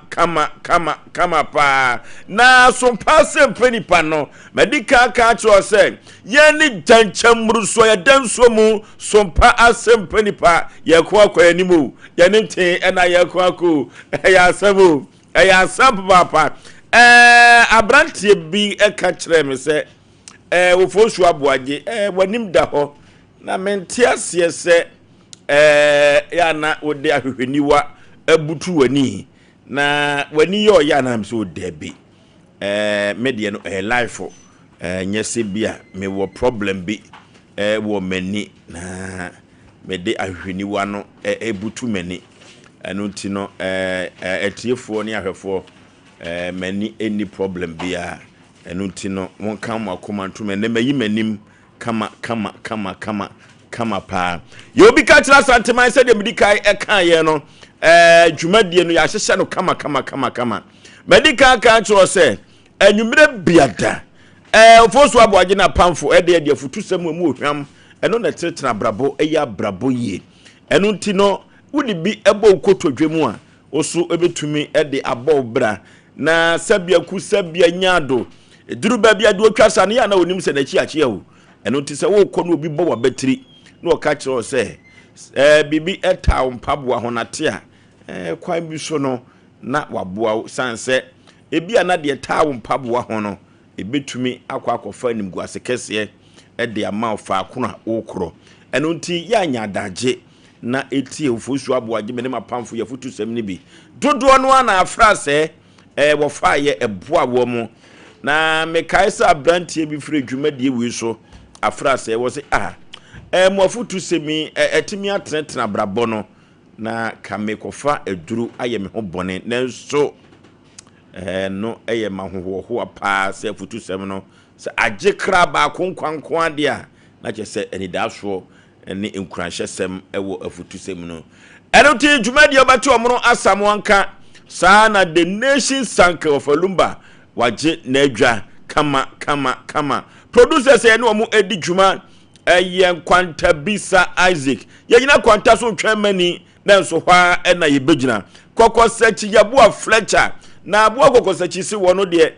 kama pa na Sompa Asem Mpe Nipa no medical ka cho say ye ni janchamru so ya danso mu Sompa Asem Mpe Nipa ye ko akwa animu ye ne nten e na ye ko ako ya asabu ya asab papa abrantie bi e ka kire me say Oforisuo Aboagye wanim da ho na mente ase se ya na ode ahwehweniwa abutu wani na wani yo ya na mso debi media no life nyese bia me wo problem bi wo mani na me de ahwehweniwa no ebutu mani anu ti no etiefo ni ahwefo mani any problem bia anu ti no won kan akoma ntuma ne mayi manim kama pa yo bi ka tira santeman se de medical e kan ye no dwumadie no ya hyehye no kama medical ka tiro se anwumre biada Oforisuo Aboagye na pamfo de futusem mu ohwam eno na tetena brabo eya brabo yie eno nti no wudi bi ebo kotodwe mu a oso ebetumi de abo bra na sabia ku sabia nyado duru ba bia de otwasa ne ya na onim se na chi achi yawo eno nti se wo kɔ no obi bo wa batiri no ka kiro se bibi eta mpaboa honate a kwan bi so no na waboa sanse ebi ana de ta mpaboa ho no ebetumi akwafa nimguase kese de ama fa akona okro eno nti ya nya adagye na eti Oforisuo Aboagye me ne mapamfo ya futu sem ne bi dodo no ana afra se wo fa ye eboa wo mu na me kaisa abrantie bi fire dwumadie wi so afra se wo se mo futu semi etimi atena brabo no na kamekofa eduru aye me ho bone nanso no eye mahoho pa se futu sem no se agye kra ba konkwanko ade a na che se enidaso eni enkuranhye sem ewo afutu sem no enoti dwumadi obati omro asam anka saa na the nation sank of Olumba waje na adwa kama producers ene omo edi dwuma yen kwanta bisa Isaac yegyina kwanta so twemani na nso hwa na yebegyina kokosachi yabua Fletcher na abua kokosachi si wono de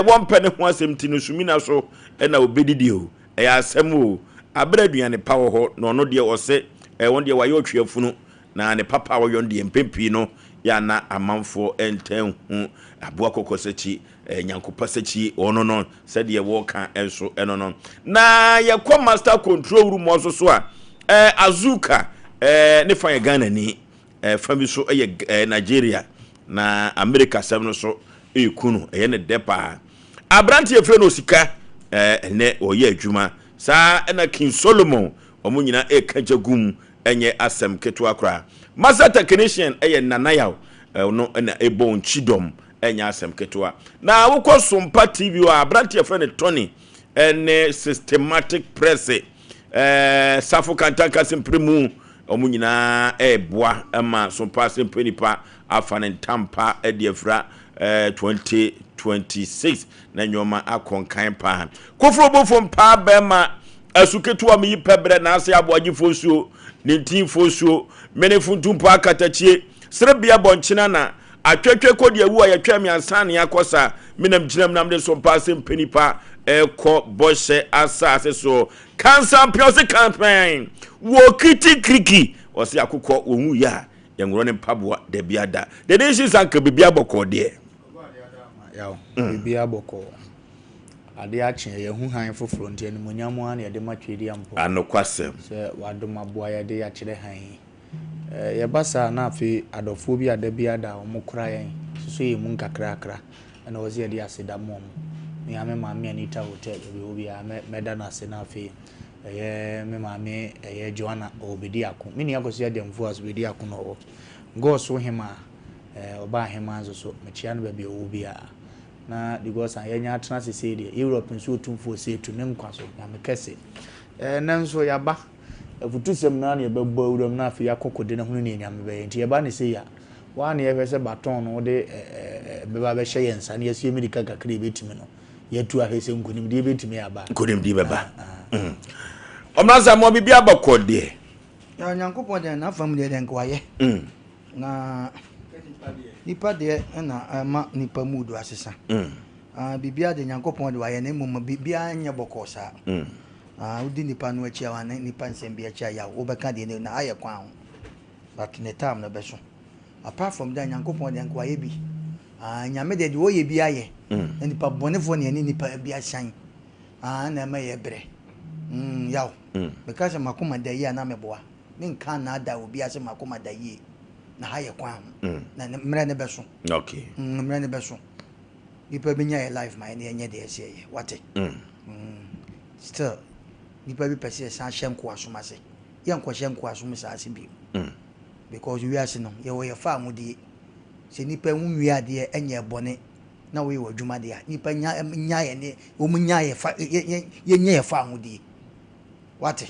won pene ho asem ti no sumina so na obedidi o asem o abraduane pawo ho no no de ose won de waye otwefunu na ne papa wo yon de mpempi no ya na amanfo enten hu abua kokosachi nyankopasachi ono no said ye woka enso eno no na ye kwa master control room oso so a azuka ne fa ye Ghana ni fami so ye Nigeria na America sam no so ekunu ye ne depa abranti efre no sika ne oye adwuma sa na King Solomon omunyina ekagagum enye asem keto akra master technician ye Nanayaw no na ebon chidom enya asem ketoa na wokɔ Sompa TV wa abranti efre Tony ene systematic press safo kantaka sempremu omunyina boa ama Sompa Asem Mpe Nipa afane tampa ediefra 2026 na nyoma akonkan pa kofro bofom pa bema asuketoa mi pebre na ase Aboagye fosuo nintin fosuo menefuntumpo akatachie serebia bonchina na atwetwe kodi awu ayatwa mi ansane yakosa minam ginam nam de Sompa Asem Mpe Nipa eko boshe asase so cancer piose campaign wo kriki osi akukọ ohu ya yengro ne mpaboa de biada de nation sanka bibia bokọ de yaw bibia bokọ ade ache ye hu han foforo nti animonyamo ana ye de matwedi ampo anokwasem se wadomaboa ye de ya kire han ye basa na afi adofo bi ada biada omukura yen so ye mun kakrakra na ozi ye de aseda mom me ame maami Anita hotel obi a meda na se na afi me maami Joanna obedi akon me ni akoso ye dem voice obedi akon no go so hima oba hima so mechia no ba bi obi a na because anya atena se se de Europe nso otumfo se tu ne nkwaso na mekese nanso yaba afutusem na na yebebo awuram na afi yakokode na hunu ne nyame be nti yeba ne se ya wa na yefese baton no de beba be hye yensa na yesu emedika kakra betimi no yetu ahese nkonim de betimi aba nkonim de beba omnaza mo bibia bakode ya nyankopon de na family de nkwaye na nipa de na ma nipa mudu asesa bibia de Nyankopon de waye na mum bibia nya bokosa udi nipa no achi awane nipa nsem bia achi ya wo beka de na aye kwan ho but ne time no be so apart from that Nyankopon de nkwa ye bi nyame de wo ye bi aye na nipa bonefo ne ni nipa bia shan na ma ye bre yaw because makoma da ye na meboa min kan na da obi ase makoma da ye na haye kwan na mre ne beso okay mre ne beso nipa bi nya ye life my ne nya de ese ye what still nipa bi pese san hyenko asomase ye nko hyenko asomase ase bi because we ase no ye wo ye fa amudi se nipa nwui ade enye bone na we wadwuma de nipa nya ye ne wo mu nya ye fa ye nya ye fa amudi what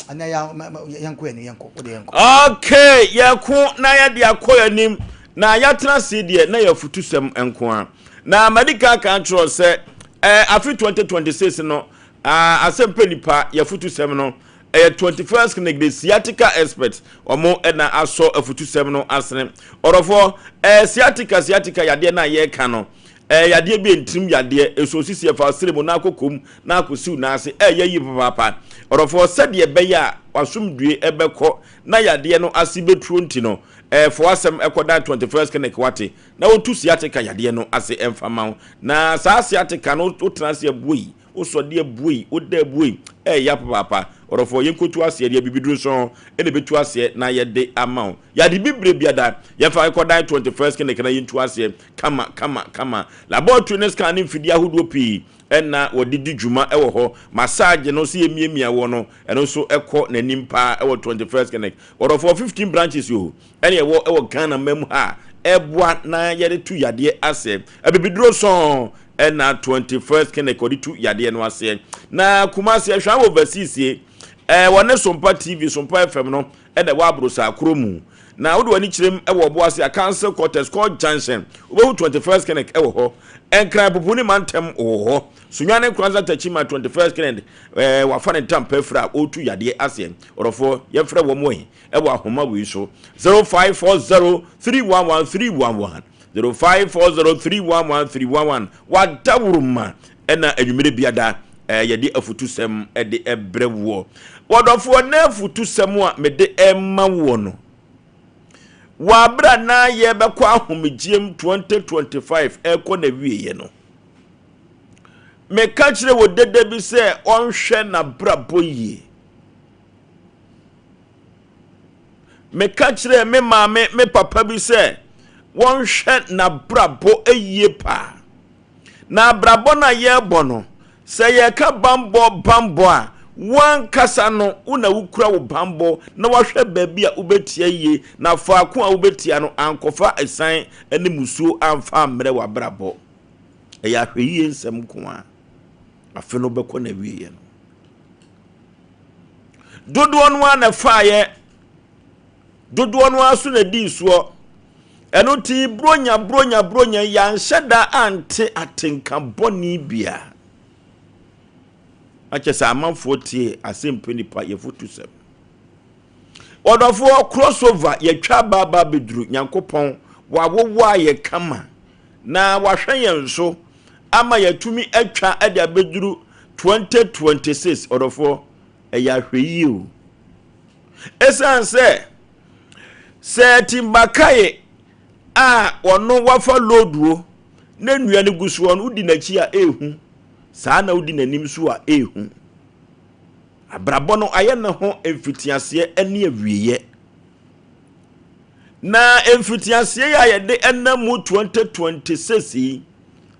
ana yanko ene yanko ode yanko okay yako na ya de akoyanim na yatra se de na ya futusem enko a na medical kan tro se afi 2026 no Asem Mpe Nipa ya futusem no 21st clinic the sciatica expert omo na aso afutusem no asene orofo sciatica yade na ye ka no yade bi entrim yade esosisi efa seremo na akokom na akosiu na ase yeyi papa orofo sede be ya wasumdue ebekọ na yade no ase betro nti no for Asem ekoda 21st clinic wate na otu sciatica yade no ase emfama na sa sciatica no otrase abuyi osode abuyi oda abuyi ya papa orofo yenkotu ase de bibidru so ene betu ase na yede amount yade bibre biada yefa ekoda 21st clinic na yentu ase kama laboratory ne scan mfidi ahodo pi na wodidi djuma ewo ho massage no so yemiemia wo no eno so ekọ nanim pa ewo 21st clinic orofo 15 branches yo ene ewo Ghana mem ha ebua na yede tu yade ase abibidro so na 21st clinic oditu yade no ase na Kumasi ahwa overseas wone Sompa TV Sompa FM no da wa abrosa akromu na wode wani kirem ewo boase a council quarters called Junction obehu 21st clinic ewo ho enkran popuni mantem ho sunwane kwanza tachima 21st clinic wa fane tampa fra otu yade ase orofo ye fra wo mohi ewo ahoma wi so 0540311311 0540311311 wa dawuruma na adwumire biada yedi afutusem de ebrewo wodofo na afutusem a mede emma wo no wa bra na ye bekọ ahomegiem 2025 ekọ na wieye no me ka kire wo dede bi se onhwe na brabo yie me ka kire me maame me papa bi se wonhwe na brabo eyie pa na brabo na ye bono se ye ka bambo a wan kasa no una wukura wo bambo na wahwe baabi a ubetia yie na faako a ubetia no ankofa esan ene musuo amfa mre wa brabo ya hweyie nsem ko a afi no bekọ na wieye no dodo no na faaye dodo no aso na di suo eno ti bronya ya nhyeda ante atenka boni bia achesa amanfo tie Asem Mpe Nipa ye futusem odofo crossover ye twa baba bedru Nyankopon wawowa ye kama na wahwe ye nso ama yatumi atwa ade abedru 2026 odofo ya hweyi o esanse se timbakaye ono wafa loduo na nua ne gusuo no udi nachi a ehu saa na udi nanim so a ehu abrabo no aye ne ho emfitiase ene awieye na emfitiase ya yede enamu 2026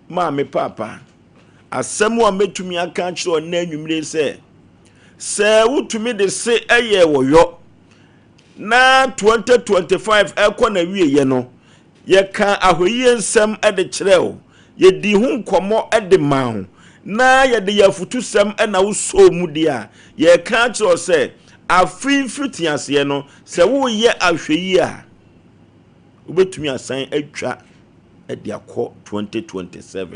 ma me papa asemu a metumi aka kire na anwumire se wutumi de se eye woyo na 2025 ekọ na wieye no ye ka ahoyie nsem de kireo ye di hu nkomo de mawo na ye de yafutusem na wuso mu dia ye ka kiro se afifitiase no se wo ye ahweyi a ubetumi asan atwa de akọ 2027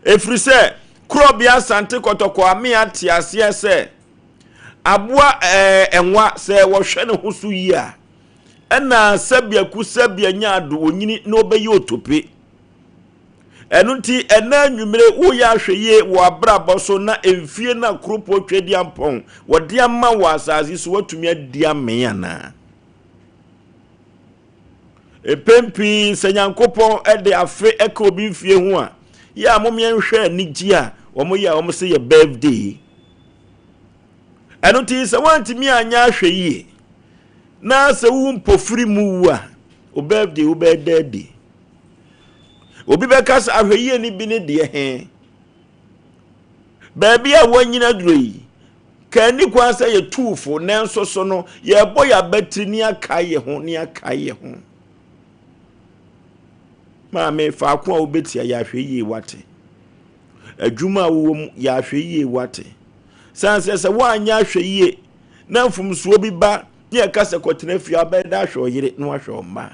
efrise krobia sante kotoko ame atiase se aboa enwa se wo hwe ne ho so yi a ena sabia ku sabia nyaado onyini na obeyi otope enu nti ena nwumire wo ya hweye wo abrabọ so na emfie na kropo twedi ampon wo de ama wo asazi so watumi adi amen ana epempi senyankopon ede afe eka obi mfie ho a ya momye nhwe anigi a omo ya omo se ye birthday enu nti se wantimi anya hweye na se wu mpofiri mu a o birthday wo be daddy obi be kasa ahweye ni bi ne de he ba bia wanyina duroi ka ni kwansa ye tuufo nanso so no ye boy abatri ni akaye ho ni akaye ho ma me fa ko a obetia ya ahweye wate adwuma wo ya ahweye wate sanse se wanya ahweye na mfumsuo bi ba ye kasa kotena fi abeda ahwe yire no ahwe ma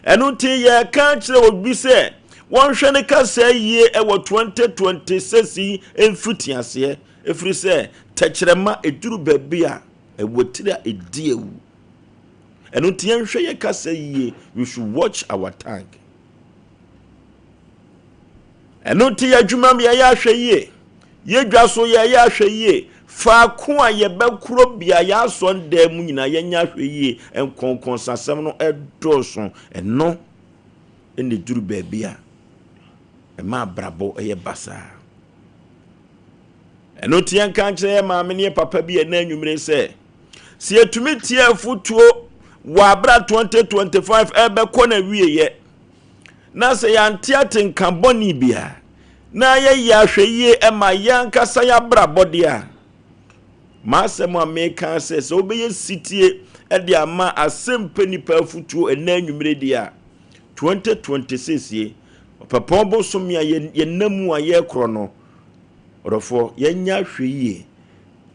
enu ti ye kan kire obi se won hwe ne kasa yie e wo 2026 emfuti ase efiri se tekyerema eduru baby a ewotira ediewu enu ti ye hwe ye kasa yie we should watch our tank enu ti ye dwuma me ye ahwe yie ye dwaso ye ahwe yie fa ko a ye bekuro bia ya so nda mu nyina ye nya hwe yie enkonkon sasem no edoso eno ene duru baby a ma brabo eye basa eno tie nka kire ma me ne papa bi na anwumire se etumi tie afutuo wa bra 2025 ebe ko na wie ye na se ya ntiate nkamboni bia na ye ya hweye ema yankasa ya brabo dia Asem Mpe says obeye sitie e de ama Asem Mpe Nipa afutuo ena anwumire dia 2026 ye papombo somia ye namu a ye kro no orofo ye nya hweye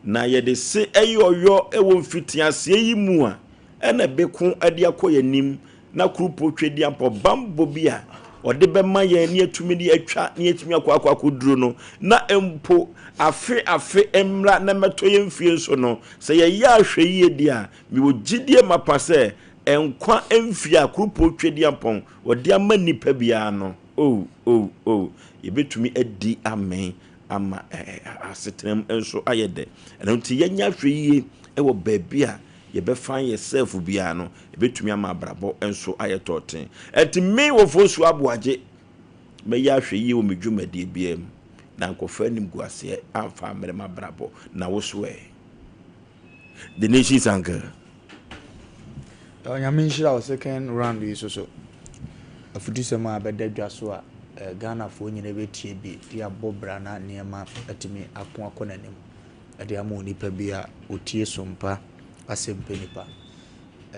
na ye de se eyoyo ewo mfitiase yi mu a ena beku ade akoyanim na krupo twedi ampo bambo bia ode be ma ye ne atumi di atwa ne atumi akwaduro no na empo afe emra na meto ye mfie so no se ye ya hweye dia mi wogidie mapase enkwa emfie akrupo twedi ampo ode ama nipa bia no ye betumi adi amen ama asetrem enso ayede enti ye nya hweye ewo babia ye be find yourself bia no e betumi ama abrabo enso ayetoten enti me Yaw Oforisuo Aboagye me ya hweye wo medwumade bia mu na nkofa nim guase amfa merema brabo na wo so the nation's anchor nyame nshira o second round yi so afudisema abedadwa so a Ghana fo nyine betie bi dia bobra na niema atimi ako akonanim ade ama onipa bi a otie Sompa Asem Mpe Nipa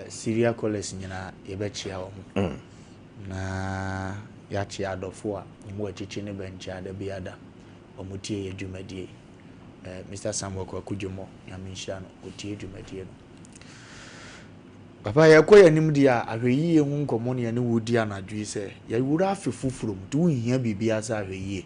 Syria college nyina yebechia wo na ya chi adofo a mo achichi ne bencha da biada omutie ye dwumadie Mr. Samuel Kwakujumo nyame nshira no otie dwumadie no papa ya koya nim dia ahweyi hu nkomo ne ne wudi anadwi se ya wura afefufurum tu hia bibia sa ahweyi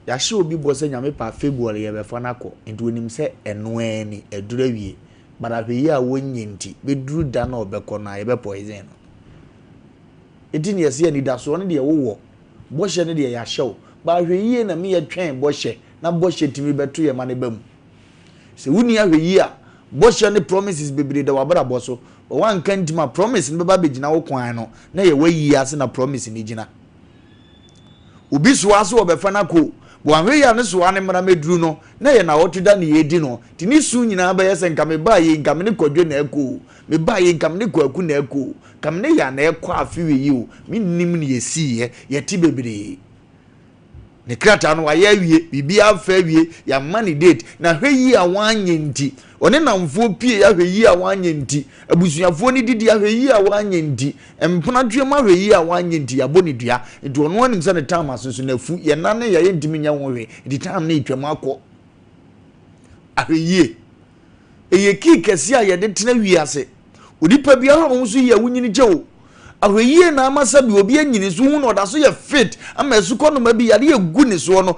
ya hye obi bo se nyame pa February ye befo nako nti onim se eno ani edura wie bara ahweyi a wonyenti beduru da na obekọ na ye be poison no edini yesi ani da so ne de wowo bo hye ne de ya hyew ba ahweyi na me ye twen bo hye na bo hye timi beto ye ma ne bam se wuni ahweyi a Bosha ne promises bebere da wabara boso o wan kan tima promise ne baba begina wo kwan no na ye wayi ase na promise ni gina obi so aso obefa na ko bo anwe ya ne so ane mra meduru no na ye na wotuda ne yedi no ti ni su nyina ba yese nka me ba ye nka me ne kwadwe na eko me ba ye nka me ne kwaku na eko kam ne ya na eko afiwe yi o me nim ne yesi ye ti bebere ne krata no aye wie bibia afa wie ya money date na hweyi a wanye nti one namfo pie ya hweyi a wanye nti abusuafo ni didi a hweyi a wanye nti empona dwe ma hweyi a wanye nti ya boni dua nti ono wanim se ne time asoso na fu ye na ne ya ye ntimi nya wonwe di time na itwam akọ ahweyi eye ki kesi a ye de tena wiase odipa bia ho so ye wunyini gye o ahweye na amasa bi obi anyini so hu no da so ye fit ama su kono ma bi yade egu ni so no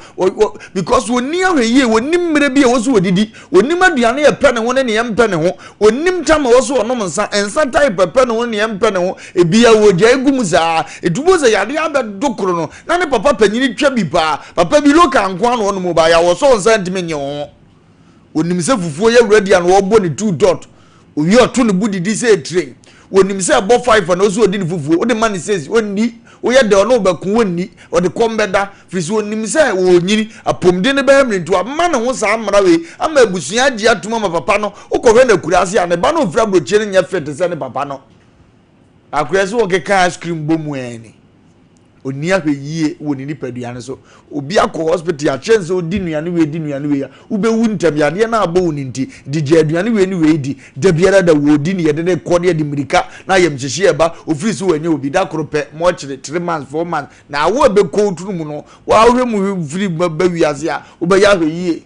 because woni ahweye woni mmere bi e wo so wodidi woni maduane ye pɛ ne ho ne ye mpɛ ne ho woni mtama wo so onom nsa type pɛ ne ho ne ye mpɛ ne ho ebia wo gya egum za edubo za yade abedokro no na ne papa panyini twa bi pa papa bi loka nko ano no mo ba ya wo so nsa ntime nye ho wonim se fufuo ye ready an wo bo ne 2 dot owi oto ne budidi se train wonim se bo 5 na so odi ne fufuo odi man says onni oye de ono ba ku onni odi kombeda fisi wonim se wo nyini apomde ne ba mrintu amma ne ho sa amra we ama abusuan agi atuma ma papa no ukohwe na kurase ya ne ba no fra broche ne nya fit se ne papa no akurase wo ke ka ice cream bomu eni oni ahweye woni nipaduane so obi akọ hospital a chance odi nuane we ya ubewu ntam yade na abo woni nti dije aduane we ni we di da biara da wodi ne yede ne kode de mirika na yem hyehye eba ofiri so wanya obi da korope mo kire 3 months 4 months na awo be ko tunu mu no wa ahwe mu firi ba wiase a ubeya ahweye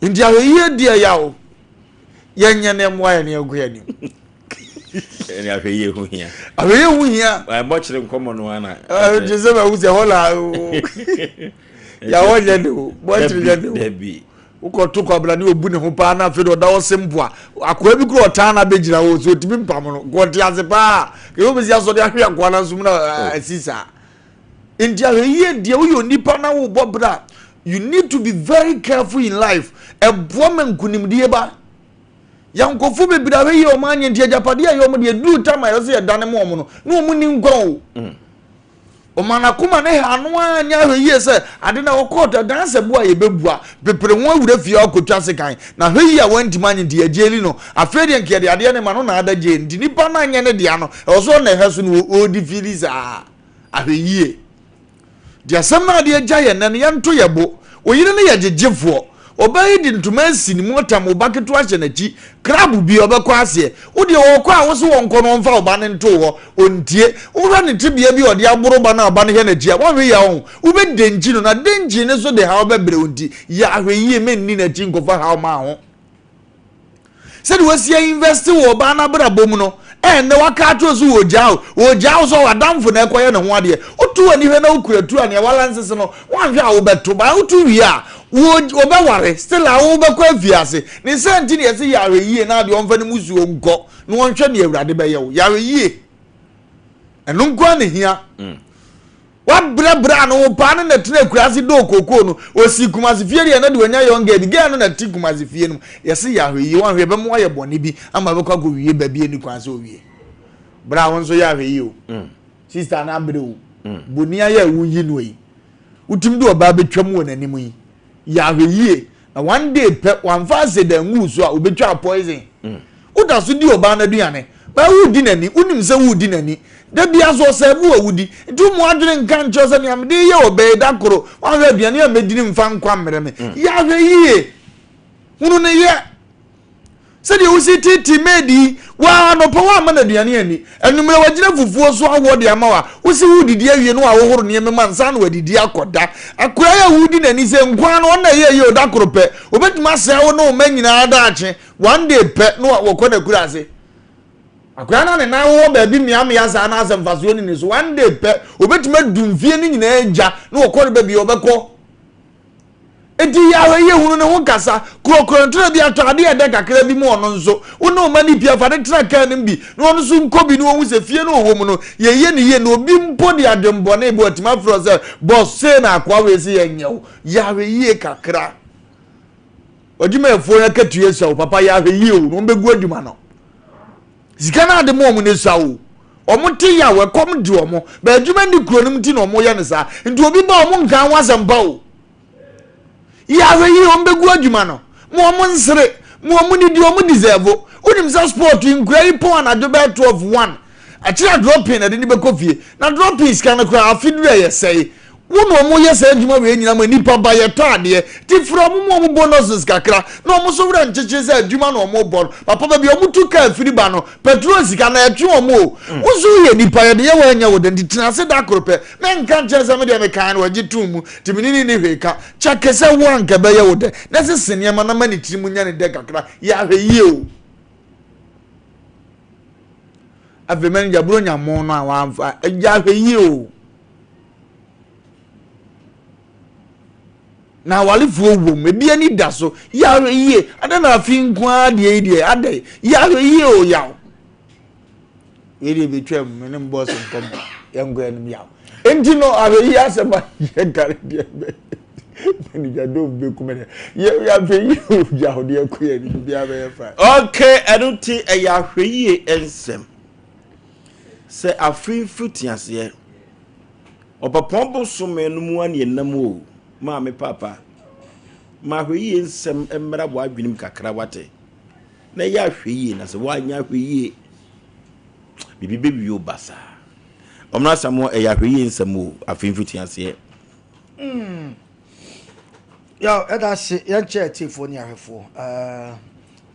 ndi ahweye dia yawo yenya ne mo ya ne aguya ni eni ahweye hu hia ahweye hu hia wa bo kire nkomo no ana jeze ba uze hola ya wonye de bo kire de debi uko to kwa bla ni obu ne ho pa na fe do da wo semboa akoa bi kro ota na begira wo so timi mpam no godi ase pa ke wo bezi aso de ahwe akwa na sum na asisa india ahweye de wo yo nipa na wo bobra you need to be very careful in life ebo mankunimdie ba yankofu bebira we yo manye ntia japade ya yo mo de du tama yo se dane mo no no mu ni ngwan o mana kuma ne hanu anya hweye se ade na okota danse bua ye bebua pepere won awura fie akotwa se kan na hweye a wanti manye ntia jeli no afede nke de ade ne ma no na ada je ndi nipa na anya ne dia no o so na heso no odi filisa ahweye dia samna de agya ye ne ye nto ye bo oyire ne ye jejefo obayi di ntuma sini motam obaketo ahye nachi krabu bi obekọ ase odi okọ a wo so wonko no mfa oba ne nto ho ontie ura ne tibia bi odi agboro ba na oba ne he nachi a wonwe ya ho ube denji no na denji ne so de ha obebre onti ya ahweyi menni nachi nkofa ha ma ho se de wasi invest wo ba na bra bom no ne waka to so wo so wadamfo na ekoye ne ho ade otu ani hwe na okuratu ane wala nsese no wanhwe a wo beto ba otu wi a wo ware still a wo be kwa afiase ne senti ne yese yawe yie na de onfa ne musuo nko no wonhwe ne awurade be ye wo yawe yie eno nko ne hia wa bra no pa ne na tire kurase do kokoko no osi kumase fie de na de wanya yonga bi ga no na ti kumase fie no yese yawe yie wanhwe be mo ye bone bi ama be kwa go wie ba bi eni kwanse owie bra won so yawe yie o sister na abre o bonia ya wu yi no yi utim do ba betwam won anim yi yawe yie na one day pe one fast de ngu so a obetwa poison uda so di oba na duane ba wudi nani unim se wudi nani da bia so se bu awudi ntu mu adwene nka ncho se niam de ye obe da koro wa hwe aduane ya medini mfa nkwa mmereme yawe yie hunu ne ye se de usi titi medi wa no po wa ma na aduane ani enumre wagina fufuo so awo de amawa usi wudidi awie no awohoro ne mema nsa na wadidi akoda akura ya wudi nani se nkwa no na ye oda koro pe obetuma se wo no manyina adaache one day pe no wakoda kura ase akura na ne na wo ba bi miam ya za na Asem Fasuo ni so one day pe obetuma dumfie ni nyina agya no wakoda ba bi obekọ edi yawe ye hunu ne ho kasa krokro ntra bi atade ede kakra bi mu ono nso wono mani pia fa de tra kan nimbi no ono so nkobi no hu se fie no wo mu no ye ne ye no obi mpo de adembo na ebi otima fro se boss se na akwa we se ye nyew yawe ye kakra odima efo ya katue so papa yawe ye o no begu aduma no zikana ade mo mu ne sawo omuti ya we kom di omo ba aduma ndi kuro nim ti no mo ye ne sa nti obi ba omo nkan wasam ba o yawe yi ombegu adwuma no mo nsere mo ni di omo deserve unim sa sport inquiry pon na do be 12-1 akira dropping na de ni be kofie na dropping scan na kra afidu ye sei wono mo ye sei adwuma we nyina ma nipa ba ye to ade ti from mo bonuses kakra na omo so wura ncheche sei adwuma na omo bol papa ba bi omo tu ka afiri ba no petrol sika na etwe omo uzu ye nipa ye de ye wanya wo de tina se da krope me nka nche se me de me kan wa gitumu timinini ni hweka chakese wo anka ba ye wo de na se senia ma na mani tirimu nya ne de kakra ya hwe ye o ave manager bro nyamo no awanfa agya hweyi o na walifu wom ebi ani da so ya hweyi ada na afi nkwa de ade ya hweyi o yaw eri betwam me boss nkom yango enum yaw enti no hweyi asema ye gare de manager do be kumene ya hweyi o yaw de ko ye ni bia be fa okay enuti ya hweyi ensem se afin futiase opapombo so menum an yenam o ma me papa ma hweyi ensem emra bo adwenim kakra wate na ya hweyi na se wanya hweyi bibi bebi o basa omna samo ya hweyi ensem o afin futiase ya eda se yan che tifo ni ahefo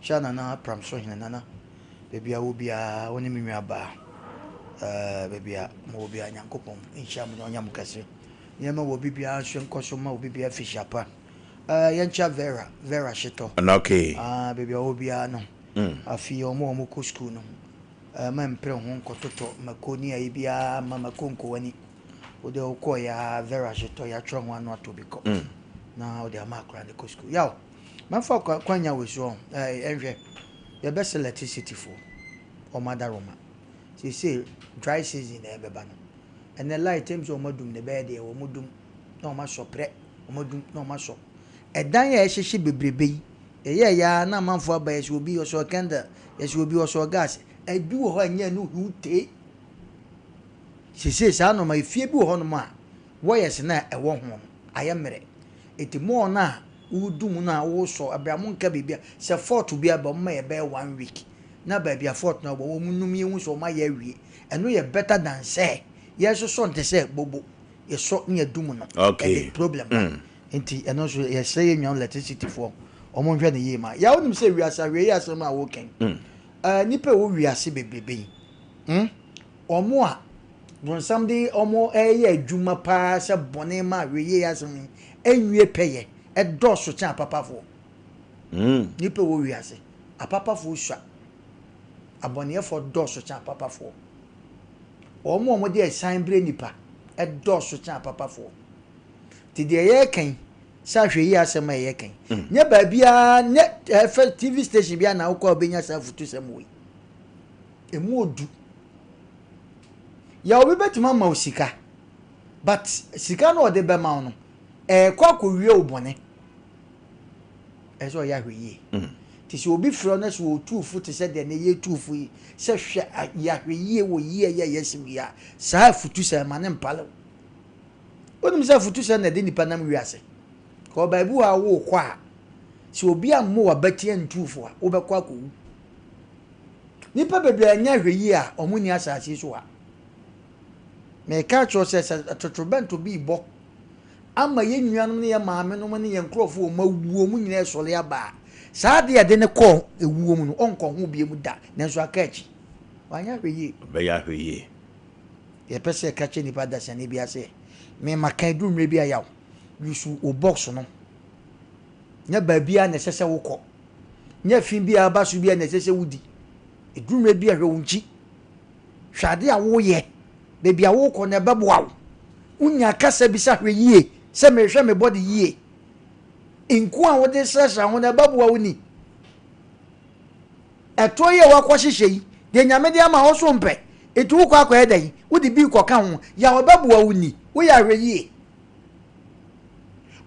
chana na pram so hina nana bebi a obi a woni mi aba bebi a mo obi a nyankopon insha mo nyam kase yema wo bibi a hwe nkoso ma obi bia fishapa yan cha vera shito okay bebi a obi a no afi omo ko school no ma mpre ho nkototo makoni ayi bia mama konko wani ode okọ ya vera shito ya tro ho anu atobiko na ode amakra ne ko school yaw manfa kwanya weso enhwe ya best electricity for o madaroma say dry season e beba no and the light times o madum ne be de o mudum na o ma sopre o madum na o ma so edan ya ehyehe bebrebe ye ya na manfo aba ye obi o so candle ye obi o so gas edu ho anya no hute sa no ma fie bi ho no ma wo yes na e wo ho ayemre etimo na udum na wo so abramu nka bibia se fort bi aba ma ye be 1 week na ba bia fort na wo munum ye hu so ma ye wie eno ye better than say yes so nte say bobo ye so ne adum no okay problem enti eno so ye say nwan electricity for omo hwe ne ye ma ya wonim say wiasa we ya asem a wo ken nipa wo wiase bebebe omo a when somebody omo ye adwuma pa se bone ma we ye asem enwie peye e doso cha papafo nipa wo wiase apapafo swa abone for doso cha papafo omo de sign bre nipa e doso cha papafo ti de ye kan sa hwe yi asem ye kan nya ba bia ne TV station bia na ukọ obenya sa futu sem we emu odu ya obi betima ma osika but sika no de be ma no kwa ko wie obone eso ya hwe yi ti si obi fro na so otufu ti se de ne ye tufu yi se hwe ya hwe yi wo yi ya yesim ya sa futu sem ma ne mpale onim se futu sem na de nipa nam wiase ko baibu a wo kwa si obi ammo wa batie ntufu a wo be kwa ko nipa bebia anya hwe yi a omuni asase so a me ka cho se atotrobento bi bo ama ye nuanom ne ye maame no ne ye nkrofo o mawuo mu nyina esole aba saade ade ne ko ewuo mu no onko ho bie mu da nanso akachi wanya hwe yi be ya hwe yi ye pese ka che nipa da sane bia se me makan du mre bia yaw yusu o box no nya ba bia ne sese wokọ nya fin bia ba su bia ne sese wudi edu mre bia hwe wonchi hwade a wo ye be bia wokọ ne beboawo unya kasa bisa hwe yie se me hwe me body yie inku a wo de sesa ho ne beboawo ni eto ye wakọ hyehyei de nyame de ama ho so mpe etu ukọ akọ edan wo de bi kọ ka ho ya wo beboawo ni wo ya hwe yie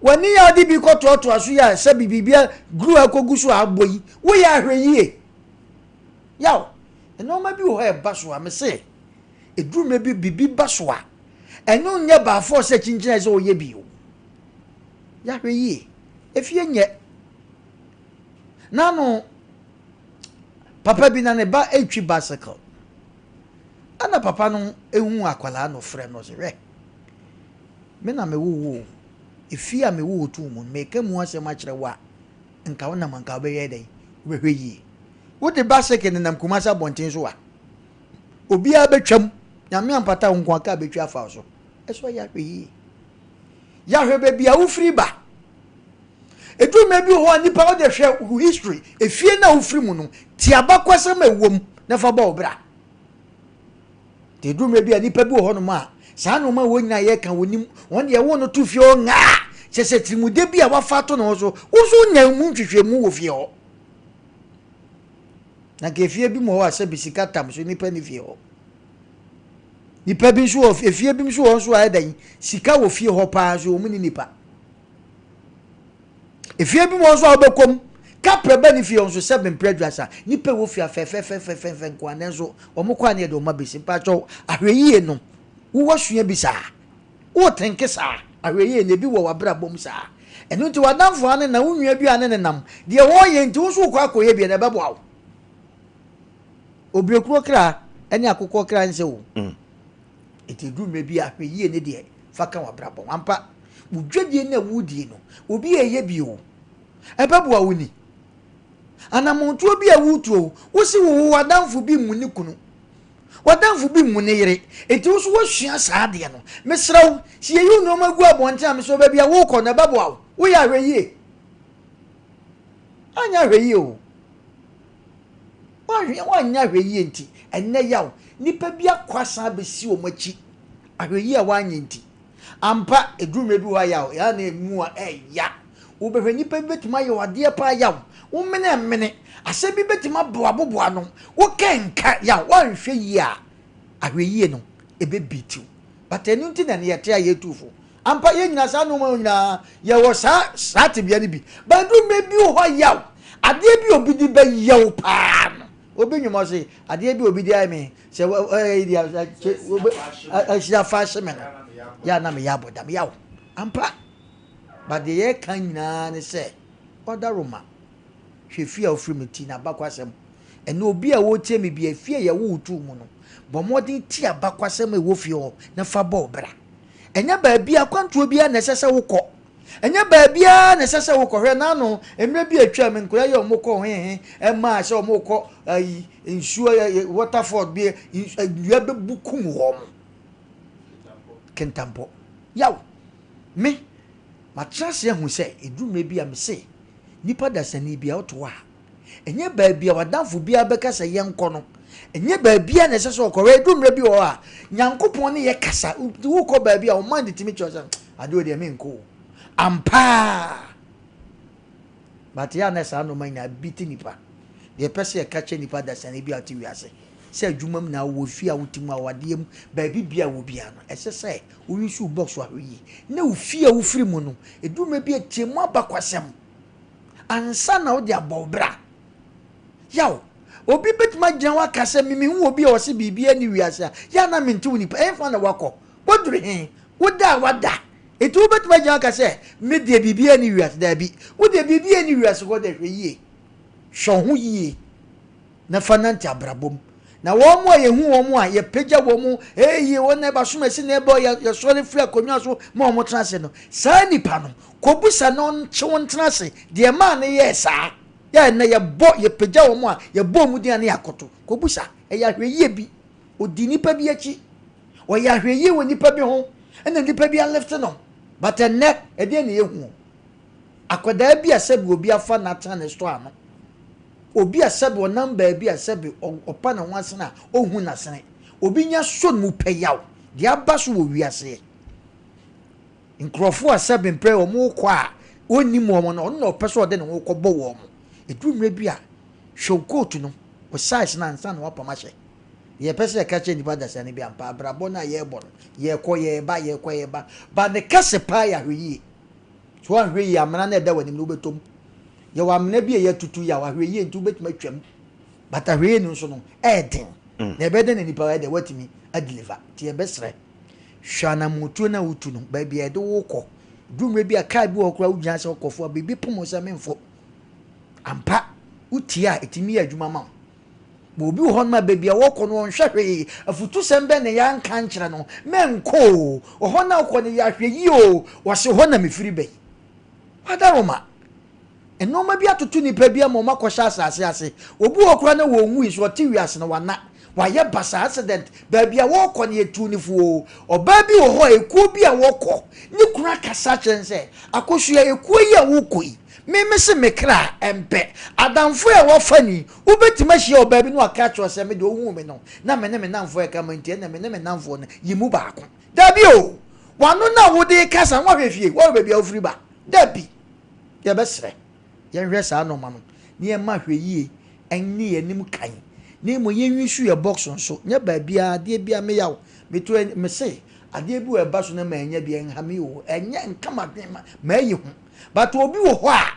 wani ya di bi ko to asu ya se bibia gru akogusu aboyi wo ya hwe yie yaw eno ma bi wo he baso a me se edru me bi bibi baso a eno nya ba fo se chinchina se oye bi o ya hwe yie efie nye nano papa bi na ne ba etwi bicycle ana papa no ehu akwala no frɛ no se re me na me wo ifia me wo tu mu me ka mu asem akire wa nka wona manka be ye dai we hwe yi wo de bicycle ne nam kuma sa bonten so a obi a betwam nyame ampata nko aka betwa fa so eso ya hwe yi ya hwe be bia wo free ba edu me bi ho nipa wo de hwe history efie na wo free mu no ti abakwasem ewom na fa ba obra te drum bi a nipa bi wo ho no ma saa no ma wo nyina ye kan wonim won de wo no to fie o nga se trimude bi a wafa to no so wo so nya mu twehwe mu wo fie ho na ke fie bi mo wa se bisika tam so nipa ni fie ho nipa bi so fie bi so so adan sika wo fie ho pa so mu ni nipa fie bi mo so obekom kapre ba ni fie on so 7 predwasa nipa wo fie fe nko anenso omukwa ne de o ma besi pa cho ahweyie no wo sua bi sa wo tenke sa ahweyie ne bi wo wabra bom sa eno nti wadanfo ane na wo nua bi ane ne nam de wo ye nti wo so kwa akoye bi na bebo awo obiekuro kra ene akokọ kra nse wo eti du me bi ahweyie ne de faka wabra bom ampa udwadie na wudie no obi eye bi o ebebo awo ni anamontuo bi awutuo wo si wo wadanfo bi mu ni kunu wadanfo bi mu ne yere eti wo so wo hua saade no mesraw si ye yu no magu abonte am so ba bia wo kọ na babo awo wo ya hweyie anya hweyie o wa nya hweyie nti enne yaw nipa bia kwasa besi o machi ahweyie a wanye nti ampa edume bi wa yaw ya na emu a eya wo behwe nipa betima ye wade pa yaw wo mene ase bi betima boaboboa no wo kenka yaw wan hwe yi a ahweyie no ebe bitiu but enu nti na ne yete aye tufo ampa ye nyina sa no ma nyina ye wo sa te bia ni bi ba du me bi ho yaw ade bi obi di ba yaw pa obi nyuma se ade bi obi di ai me se dia ashia fashion me ya na me ya bodam yaw ampa ba de ye kan nyina ne se odaroma hwefia ofrimiti na bakwasem ene obi a wo tie me bi afia ye wo utu mu no bomodin ti abakwasem e wo fie ho na fa ba obra enya ba bia kwanto obi a na sese wo kọ enya ba bia na sese wo kọ hwe na no emre bi atwa me nkura ye omukọ he ma se omukọ nsuo waterford bi ya be bukum ho mo kentampo yaw me matrase hu se edume bi a me se nipa dasani bia oto a enye ba bia wadanfo bia beka se ye nko no enye ba bia na sese okore edumre bi o a nyankopon ne ye kasa wo ko ba bia o man de timi chosa ade o de me nko ampa but ya na sa no man na biti nipa de pese ye kache nipa dasani bia ti wiase se adwumam na wo fi a wotimu a wadem ba bibia wo bia no ese se wo yisu box wa hwi na wo fi a wo firi mu no edumre bi atiemu abakwasem ansa na wo de abobra yaw obi betima gyan wa kase mimi hu obi a wose bibia ni wiase ya na menti woni pa enfa na wakọ wodure he woda wada etu betima gyan kase me de bibia ni wiase da bi wo de bibia ni wiase ko de hweyie hwo hu yie na fananti abrabom na wo mo ye hu wo mo a ye pagya wo mo ye wona ba somasi na ebo ye sori free akonwa so mo mo transe no saa nipa no kobusa no nchewo ntrase de ma na ye saa ya na ye bo ye pagya wo mo a ye bo mu dia na yakoto kobusa ya hweyie bi odi nipa bi achi o ya hweyie wo nipa bi ho ena nipa bi a left no but enne e de na ye hu akoda bi asabi obi afa na tan store no obi asabi o number bi asabi opa na wanse na ohun na sene obi nya so mu peyaw de abaso wo wiase nkrofo asabi mpre o mu kwa a onim o no no peso de ne wo kọbọ wo mo edumre bi a shokotu no o size na nsa na wapama hye ye pese ka che ni bada sane bi ampa abrabo na ye bo ye kọ ye ba ba ne kase pa ya hweye so ahweye amana na eda wani no betom ye wa amna bi ye tutu ya wa hweye ntu betima twam bata hweye no so no eden na ebede na nipa de watimi adeliver ti ye besre hwana mutu na utu no ba bi ede wo kọ dumre bi aka bi okura ugyan se okofo bibi pomo se memfo ampa utia etimi adwuma ma obi ho na baby a wokọ no nhwehwe afutu sembe ne ya nka nkyere no menko ho na okọ ne ya hweyi o wose ho na mefiri be adaroma enoma bi atoto nipa bi ama ma kwọsha asase ase obi okura na wo nwu iso ti wiase na wana waye basa accident baby a wokọ ne etu nifu oba bi wo ho ekuo bi a wokọ ni kura kasa chense akosua ekuo yi a wokọ yi me se me kra empe adamfo e wo fani ubetima hie oba bi no aka cho se me de ohu me no na me ne me namfo e ka mantie na me ne me namfo no yimu baako dabi o wano na wo de kasa wo hwefie wo be bia ofri ba dabi ye besre ye hwe sa no ma no ne ye ma hwe yie enni enim kan ne mo ye nwisu ye box nso nya ba bia de bia me yawo beto me se ade bi we ba so na ma enya bia nha me o enya nkama ma yi hu but obi wo ho a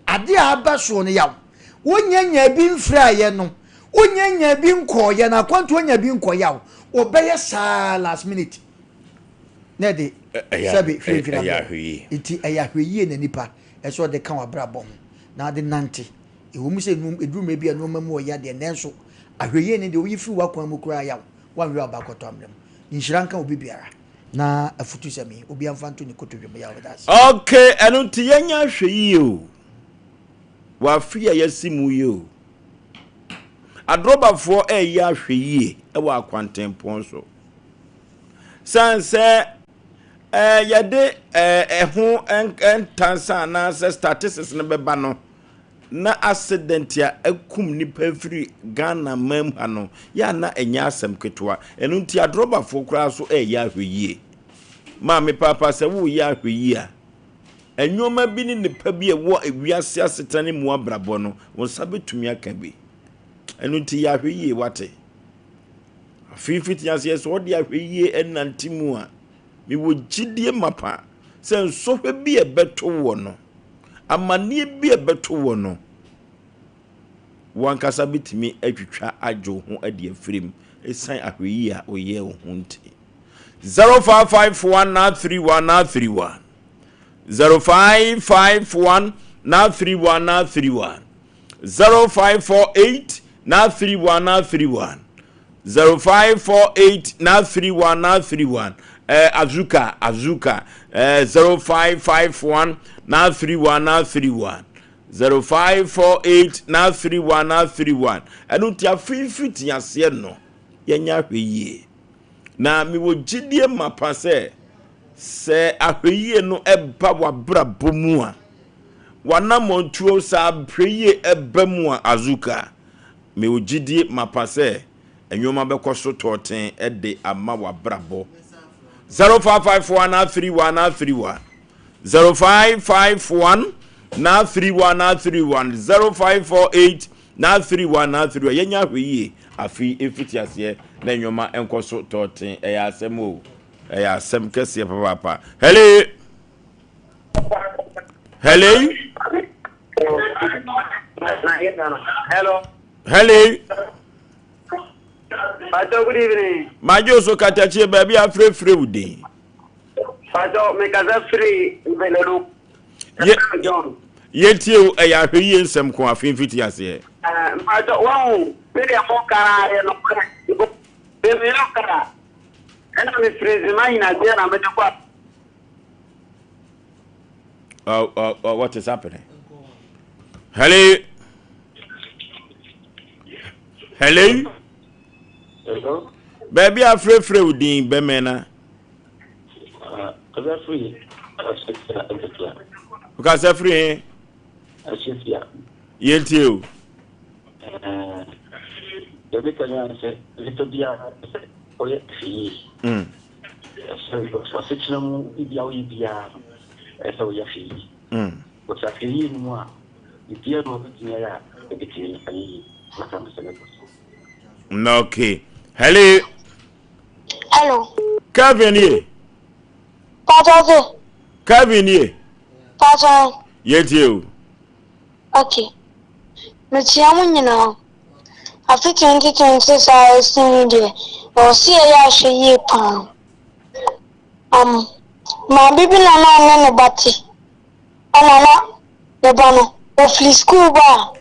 ade aba so no yawo wonyanya bi mfra ye no wonyanya bi nkoye na kwanto wonya bi nkoye obeye sa last minute na de sabi fira iti ayahwe na nipa eso de kan wabrabom na de nante ewomu se eduruma bia no mamu oya de nenso ahweye ne de oyifi wakwan mu kura yawo wanwe abakoto amrem inshiranka obi biara na afutu sami obi amfanto ni koto dwem yawo das okay enu ti yenya ahweye o wa fia yasimu yo adrobafo eya ahweye e wa akwantempon so sanse yade ho entansa na statistics ne beba no na accident ya akum nipa firi Ghana mam ha no ya na enya asem ketwa enu nti adrobafo kura so eya ahweye ma me papa se wo ya ahweye a enyoma bi ni nipa bi ewo ewiase asetane mu abrabo no won sabetumi aka bi enu nti ya ahweye wate afifiti yase so odi ahweye enantimu a mi wo gidie mapa se nsohwe bi ebeto wo no amane bi ebeto wo no wankasa bitimi atwitwa ajo ho ade afrim esan ahweye a oye wo hunti 0551931931 0551931931 0548931931 0548931931 Azuka 0551931931 0548931931 enu tia fifiti yase no yenya hweye na mi wo gidie mapa se ahweye no eba wabrabo mu a wana montuo sa hweye eba mu a Azuka mi wo gidie mapa se enyoma bekoso toten ede ama wabrabo 0551931931 0551931931 0548931931 yenya hweye afi efitiase na enyoma enkoso toten eya asem o eya asem kese papa hello Good evening. Majoso katachi baby afre udin. Pato me kaza free velero. Yetie eya hweye nsem ko afimfiti ase. Pato won me de mo kara no kra. Be me no kara. Ena me freeze mai na dia na me de kwa. What is happening? Hello. Hello. Baby afre udin be mena. Kaza free. Kaza free. Ashifia. Yetie o. Debe kanya se little dia oye fi. So sitchum bia o bia. Esa oye fi. Ko sa fi ni mo a. Bia no bitia ya bitia ani makam se ne ko. Okay. Hello. Kevin here. Pardon. Kevin here. Pardon. Yetie. Okay. Metiamu nyina. After 2026 I seen there. Osei Yaw Oforisuo pan. Ma bibi na no bati. Ana the bano. Ofli school ba.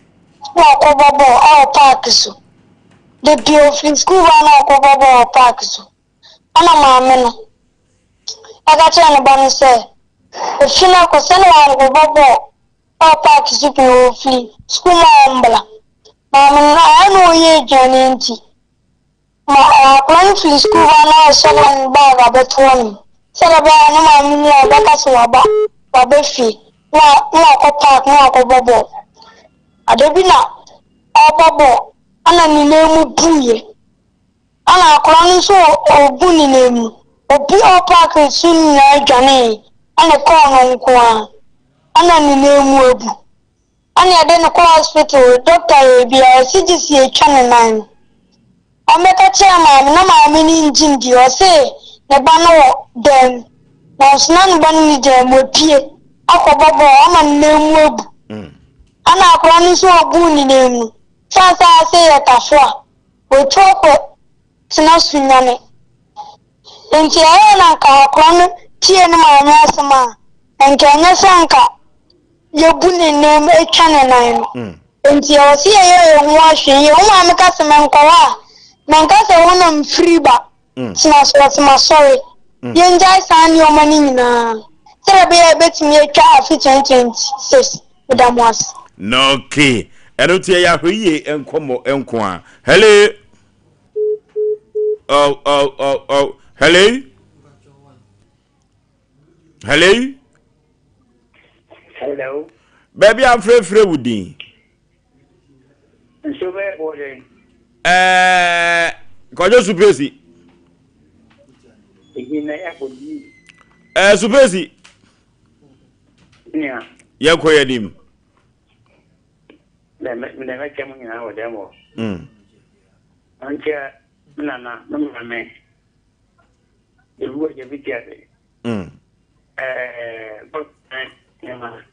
Wa ko bobo our park so. The ofli school ba na ko bobo our park so. Ana maame no. Aga cha no bano say. Ofina ko sene wa ko bobo our park so pe ofli school ma ombla. Maame na ano ye jani nti. Ma plan ofli school ba na so na ba ga beto ni. Sene ba no maame ni abaka so wa ba fi. ko park ko bobo adebi na bobo ana ni nemu buye ana akora no so obu ni nemu obi o park sun na adwane ana ko no nko ana ni nemu ebu ana ade no ko hospital doctor bi CGC etwa nan ameka chairman na maami ni njindi o se ne ba no dem na sunan ba ni je mopie akobobo ama nemu ebu ana akora no so obu ni nemu sasa se yatafo otoko tina sunyane enti ayo na ka akora no tie no maami asema enke anya sanka yebu ni nemu etwa nan enti o se ye ho ahwe ye o maami ka se menkowa Mankasa wana mfriba. Sina sima sorry. Yenjai sani omani nina. Sera beye beti mieka afi 2026. Udamwasi. No okay. Erotie ya hwiye enkomo enkwa. Hello. Oh. Hello. Hello. Hello. Baby I'm free wudi. So be boarding. Kojo supesi. Igina ya kodi. Supesi. Nya. Ya koyedim. Me kemu nyina wo demo. Anche nana mame. Ewo je bitiade. But ema.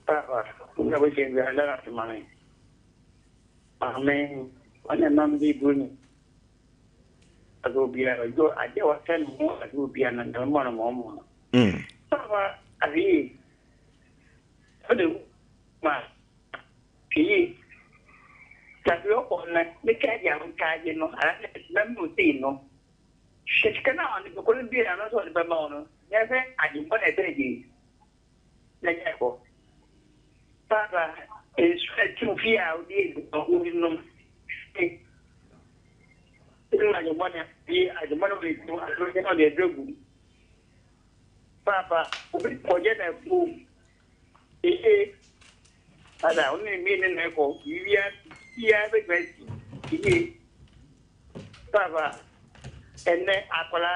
Papa, una vez que ya la semana. Amen. Ana namdi buni. Agobia go aje watan mo agobia na ndamo na mo. Papa ali. Ode ma. Ki. Tabio ona mekaja mkaje no ala namu tino. Shikana ani ko le bia na so le ba no. Nyefe aji mo na teji. Na yako. Papa is to fear the no. Papa, forget a fool. Ada only meaning echo. You are the best. Papa, and then Aquala,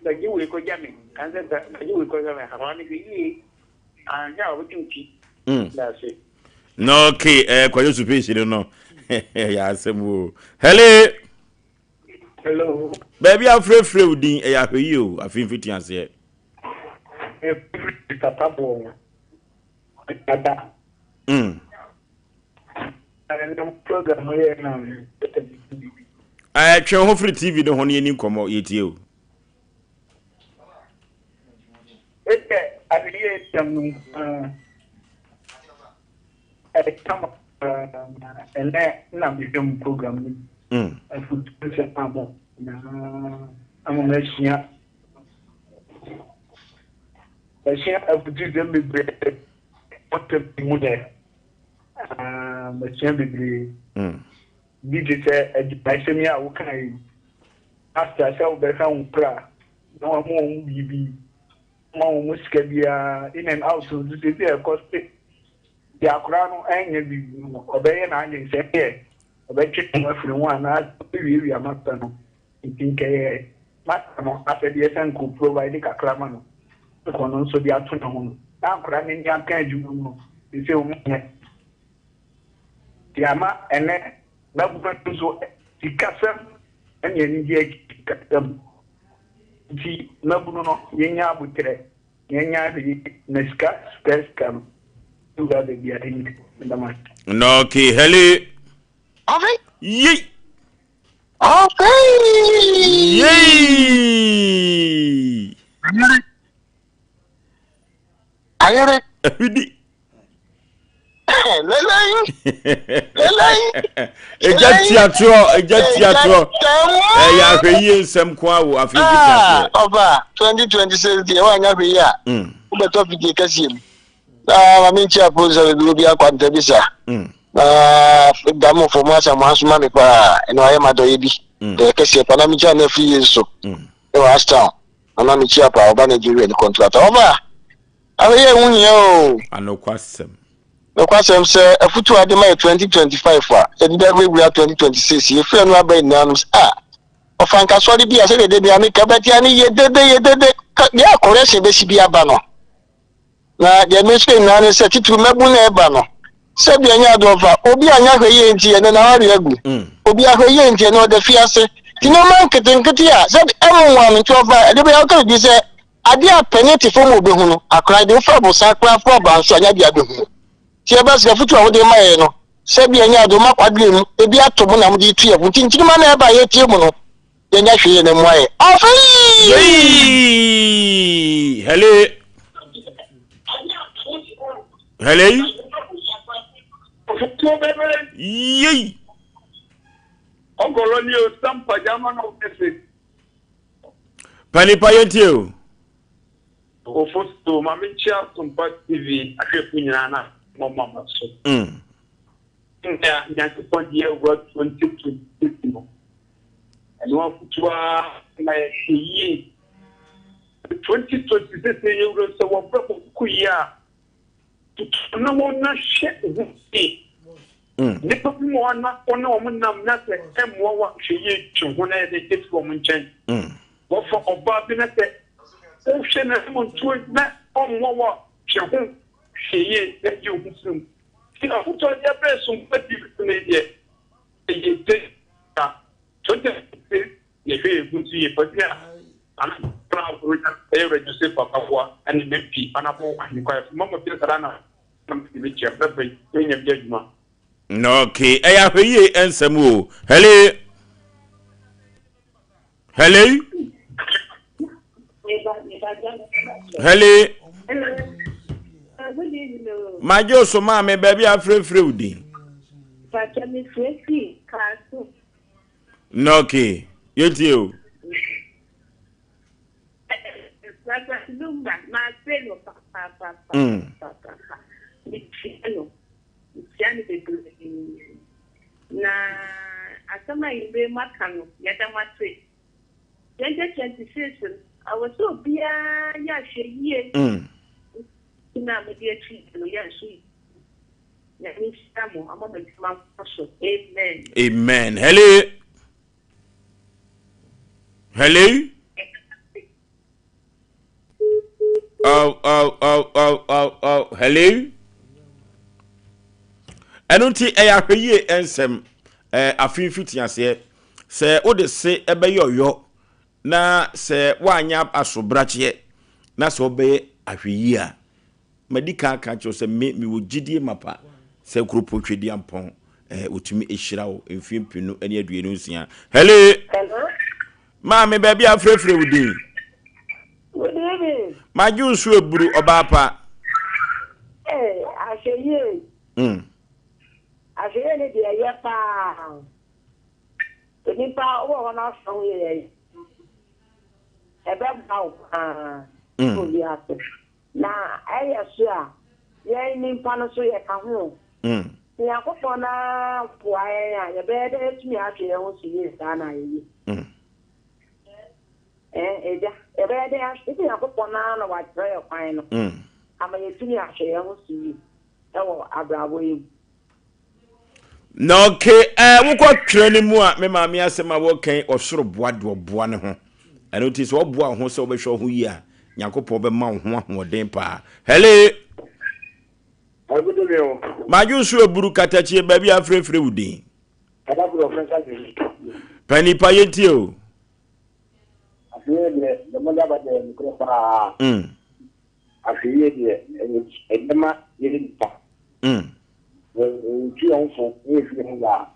like you will go jamming, and then you will go jamming. Ironically, and now we can keep. That's it. No okay, kwayo supesi no. Ya asemu. Hello. Hello. Baby I'm free wudi ya hweyi o, afimfiti ase. Papa bo. Ada. And program here now. Twen ho free TV no hono yeni komo yetie o. Aliye tamu come and na become program I put amo na amo machine I put them be what the model machine be digital education me a wo kan after say we can pra no amo bibi mo musika bia in and out so this is cost the Akurano and the obey and I say, yeah, obey chicken one as we are Matano. In think Matano after the SN could provide the Kakramano. The one also the afternoon. Now, cramming young can you say, the Ama and then Nabuzo, the Castle and Yenny the Nabuno, Yenya Butre, Yenya Neska, Space Cam. No okay, hello. Okay. Yay. Okay. Yay. Ayere. Widi. Lelai. Ejatiatro. Ya hweyi nsem kwa wo afimfiti. Oba 2026 die wa nya hweyi a. Ubeto fiti kasiem. Maminchi hapo za lubia kwa ntebisa. Damu formation mwansuma me pa eno aye madoyebi. De kesi pa na micha na free yeso. E wa asta. Ana michi pa oba Nigeria ni contract. Oba. Awe unyo. Anokwasem. No kwasem say afutu ade ma 2025 a edida we 2026 ye fe no abai nanus ofanka so de bia se de bia me kabati ani ye dede ya correction be si bia ba no na de me so nanu se titu mebu na e ba no se bia nya do fa obi anya hweye nti ye na wari agu obi ahweye nti no de fiase ti no man ketenkete a se emu nti ofa de bia ka bi se ade a penalty fo mo be hu no akra de fa bo sakra fo ba nso anya bia be hu Tiabas Gafutu of the Mayeno, Sabianya do Makwadrim, a beato Monam di Tia, which in Chimana by a Timono, then Yashi and Moy. Hello. Hello. Yee. Uncle Ronio, Sompa Yaman Panipa Yentio. Oforisuo Mamicha Sompa TV, a Crepiana. Mama so. Yeah, year was 2020. And one for my year 2026 years so one proper kuya. No one not shit. Nipa mo na ono mo nam na se emwo wa hweye twu na de take for mun chen. Wo for oba bi na se o hwe na mo tu na omwo wa hwe hweye de ju husum. Ti a futo ya presum pati ne ye. Ye te ta. Tote ye hwe gutu ye pati a. Ana pra ruta e register papa wa and MP anabo anikwa mama bi sarana nam bi che bebe nya bi aduma. No, okay. I have here and some more. Hello. Hello. Hello. My Joso, mammy, baby, I'm free. No, okay. You too. Na Asem Mpe Nipa yada matwe 2026 I was so bia ya hweye na me dia chi no ya shi ya ni stamo amama tima so amen Amen. Hello. Hello. Oh. Hello. I don't think I have here and some affinity ase se o de se ebe yo na se wanya asobrache na se obe ahweyi a medika ka cho se me wo gidie mapa se kropo twedi ampon otumi ehira wo mfimpinu ene aduenu nsia. Hello. Ma me baby afrefre wudi. Wudi. Ma junsu eburu obapa. Aheye. Aheye ne dia ye pa. Nipa wo na so ye. Ebe bawo oli ato. Na aya so a ye nipa no so ye ka ho. Ya kokọ na puaye ya ye be de tumi ahwe ho so ye sa na ye. Eja ebe de ahwe ya kokọ na wa try e kwan no. Ama ye tumi ahwe ho so ye. Ewo abrabo ye. No, okay, we got training more. Me mama asem a wokan osoro boa do boa ne ho. I notice wo boa ho se wo be hwo ho yi a Yakobon be ma ho ahoden pa. Hello. Ma junsu eburu katachi baby afrefre wudi. Pani pa yenti o. Afiye de mo laba de mikro pa. Afiye de edema yiri pa. Ti on fo e fi nga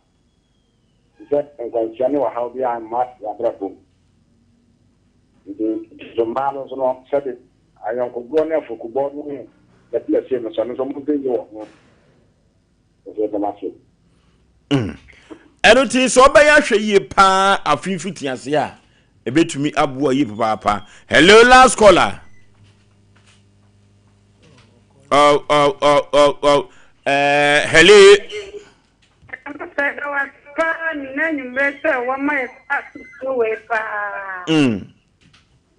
zet en kan chani wa how be am mat ya brabo de mano so sabe ayon ko go na fo ko bo no da ti ase no so mo de yo so da ma so eno ti so be ya hweye pa afifiti ase a ebetumi aboa yi papa. Hello last caller. Oh. Hello.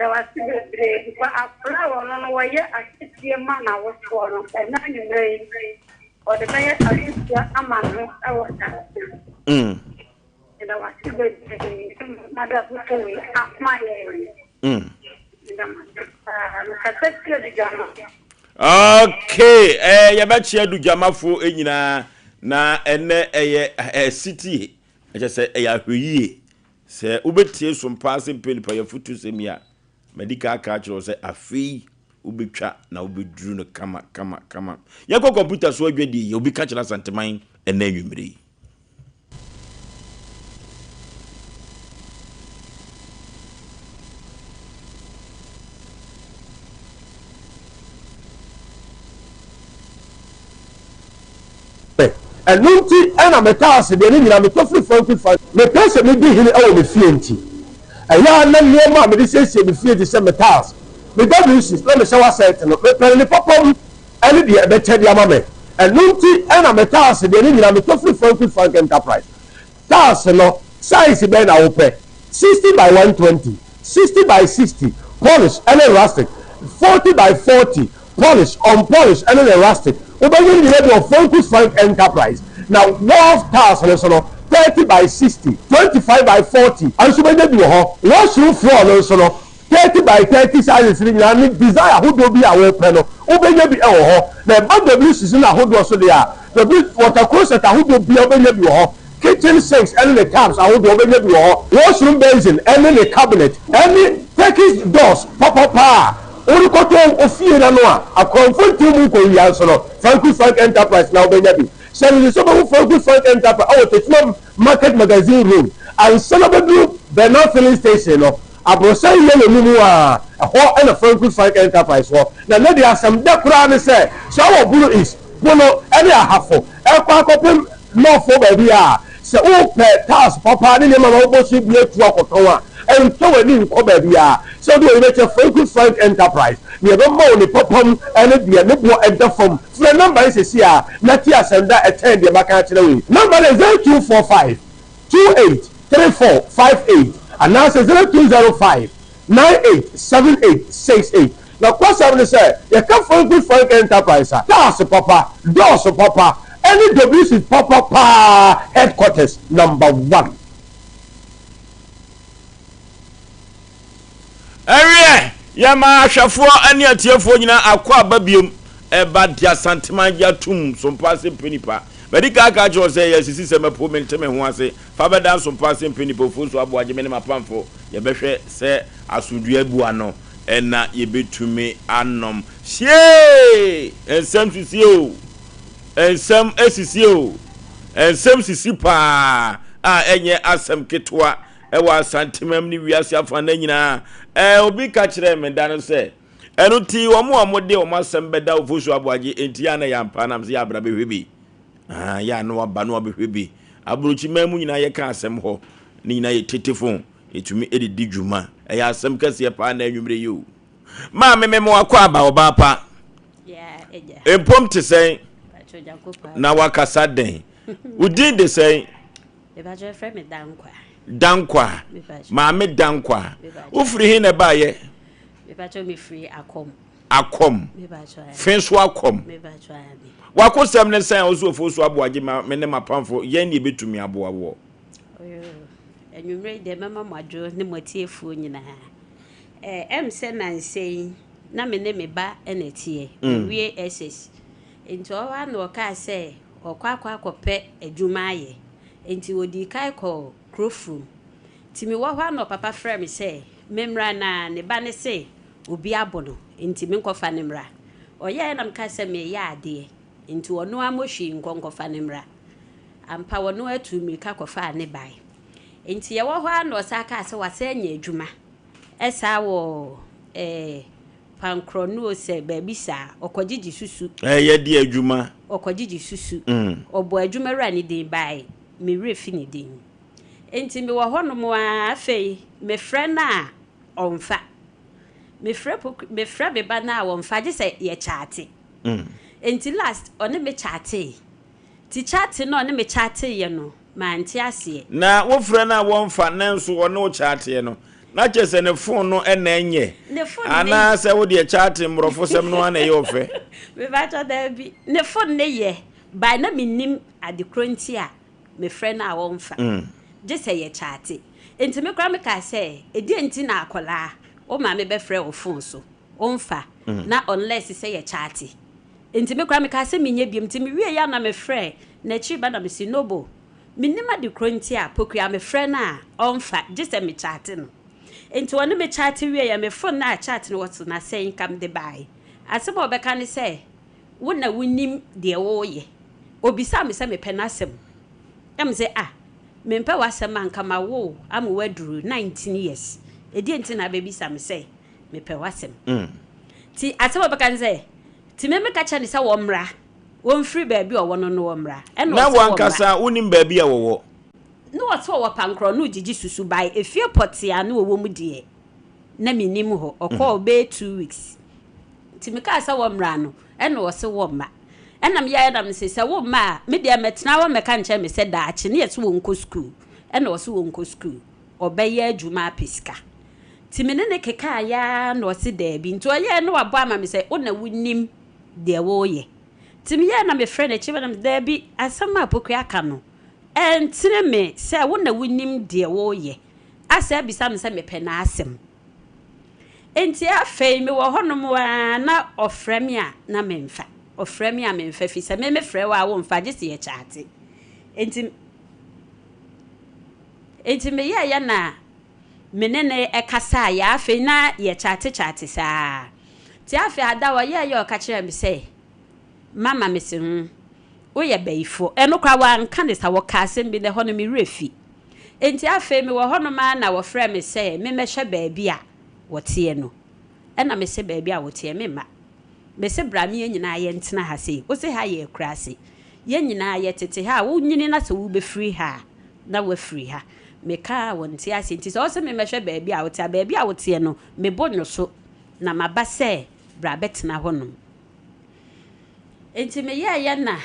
there was great, but a flower on the way. I see a man I was born, and 9 days, or the mayor of a man. I was and I was mother at my area. Okay, ya bachi du jamafo enyina na ene city just say ya hweye se ubetie Sompa Asem Mpe ya futu semia medical culture say afei ubetwa na ubeduru no kama ya ko computer so adwedi ya obi ka kira santeman ene anwumre. And Nunti and a metas, the enemy, I'm a tough me person may be here all the fienti. A young man near my medicine, the field is some metas. The W let me show us it and the papa and the better Yamame. And Nunti and a metas, the enemy, I'm a tough enterprise. Tas no size ben open 60 by 120, 60 by 60, polish and elastic, 40 by 40, polish, unpolished and elastic. Obeying the level of Focus Frank Enterprise. Now, wall towers 30 by 60, 25 by 40, and so many do washroom floor 30 by 30 sizes. And desire who do be our panel. Obey be our the bad season who do also there. The water closet who do be obey kitchen sinks and the taps who do obey washroom basin and the cabinet and Turkish doors papa. Ori koto ofie na no a confronti mu ko wian so no Frank Enterprise na obenyabi send the so Frank Enterprise oh the market magazine room and celebrate the North Filling Station no abrosan ye no mu a ho na Frank Enterprise ho na na dia asem da kura ne say so wo bulu is bono e dia hafo e kwa kopem no fo ba bia se o pe task papa ne ma wo bo si bi etu akoton a and so we need come here. So do we make a Frank Enterprise. We have money popom and the nebo at the form. So the number is here. Natia senda attend the Macachaway. Number is 0245 283458 and now says 0205 987868. Now, question say you come from Frank Enterprise. That's papa, doors papa, any WC papa headquarters number 1. Ewe yama ahwafo ane atiefo nyina akwa babiom eba dia santeman ya tum Sompa Asem Mpe Nipa medical culture say yesisi semapo menteme ho ase fa beda Sompa Asem Mpe Nipa Oforisuo Aboagye mene mapamfo ye behwe se asudua bua no ena ye betumi anom sie ensem sisi o ensem esisi o ensem sisi pa a enye asem ketwa ewa santemam ni wiase afana nyina obi ka kire me dan se enu ti omo amode o masem beda Oforisuo Aboagye enti ya na yampa nam se ya bra behwebi ya no aba no behwebi abruchi mamu nyina ye ka asem ho ni nyina ye tetefon etumi edidi dwuma ya asem kase pa na anwumre yo ma me mo akwa aba oba pa eja empom te sen na wakasa den udin de sen e ba je frame dankwa maame dankwa ufiri hin na baye me ba cho me free akom me ba cho fenso akom me ba cho ani wakosem ne san ozo Oforisuo Aboagye me ne mapamfo ye ne betumi aboawo enwumre de mama madwo ne motiefu nyina em se nansei na me ne me ba enetie wie SS ento wa na oka se okwa akope adwuma aye enti odi kai ko crofroom timi wo hwa no papa frame say memra na ne ba ne say obi abono enti me nkofa ne mra oye na mka se me ya ade enti wono amohwi nkonkofa ne mra ampa wono atu mi ka kofa ne bai enti ye wo hwa no saka se wase anya adwuma esa wo pankrono se baby sa okogigi susu ye di adwuma okogigi susu obo adwuma ra ni din bai me refi ni din enti me wo hono mo afei me frɛ na onfa me frɛ be ba na onfa je se ye chate enti last one me chate ti chate no one me chate ye no ma nti ase na wo frɛ na wonfa nanso one wo chate ye no na chese ne phone no e na enye ana se wo de chat mrofo sem no ana ye ofe me ba to da bi ne phone ne ye by na minim adekronti a me friend na wo mfa je se ye chat enti me kra me ka se edi enti na akola o ma me be frɛ o phone so o mfa na unless se ye chat enti me kra me ka se menye biem enti me wie ya na me frɛ na chi ba na me si nobo minima adekronti a pokua me frɛ na o mfa je se me chat no enti woni me chat wie ya me phone na chat no what na say come the buy asem obeka ne say wona wonim de wo ye obisa me say me penasem am say me mpa wasem anka ma wo am waduru 19 years edi enti na baby sam say me pe wasem ti asem obeka ne say ti me ka cha ne say wo mra wo mfiri baabi o wono no wo mra na wankasa wonim baabi a wo no what wo pankro no gigi susu bai efie potia na wo mu de na minim ho okọ be 2 weeks ti me ka sa wo mra no eno wo se wo ma enam ya na me se wo ma me de metena wo me ka nche me se da achi na yeso wo nko school eno wo se wo nko school obeye adwuma piska ti me ne keka ya na wo se da bi nto ye no wabo ama me se ona wunim de wo ye ti me ya na me friend e chi na me da bi asama apoku aka no entire me say wona wunim de wo ye asa bisa me say me pe na asem enti afei me wo honom wa na ofrɛ me a na memfa ofrɛ me a memfa fi say me frɛ wa wo mfa gye se ye chaate enti me ya na menene ekasa ya afei na ye chaate saa ti afei ada wa ye o ka kire me say mama me se oye bayifo eno kwa wanka ne sa wokasem bi de hono mi refi enti afa mi wo hono ma na wo frɛ me sɛ me mehwɛ baabi a wote no ɛna me sɛ baabi a wote me ma me sɛ bra me nyina ye ntena ha sei o se ha ye kura sei ye nyina ye tete ha wo nyini na sɛ wo be free ha na wo free ha me ka wonte ase enti sɛ o se me mehwɛ baabi a wote no me bonyo so na maba sɛ bra betena hono enti me ye na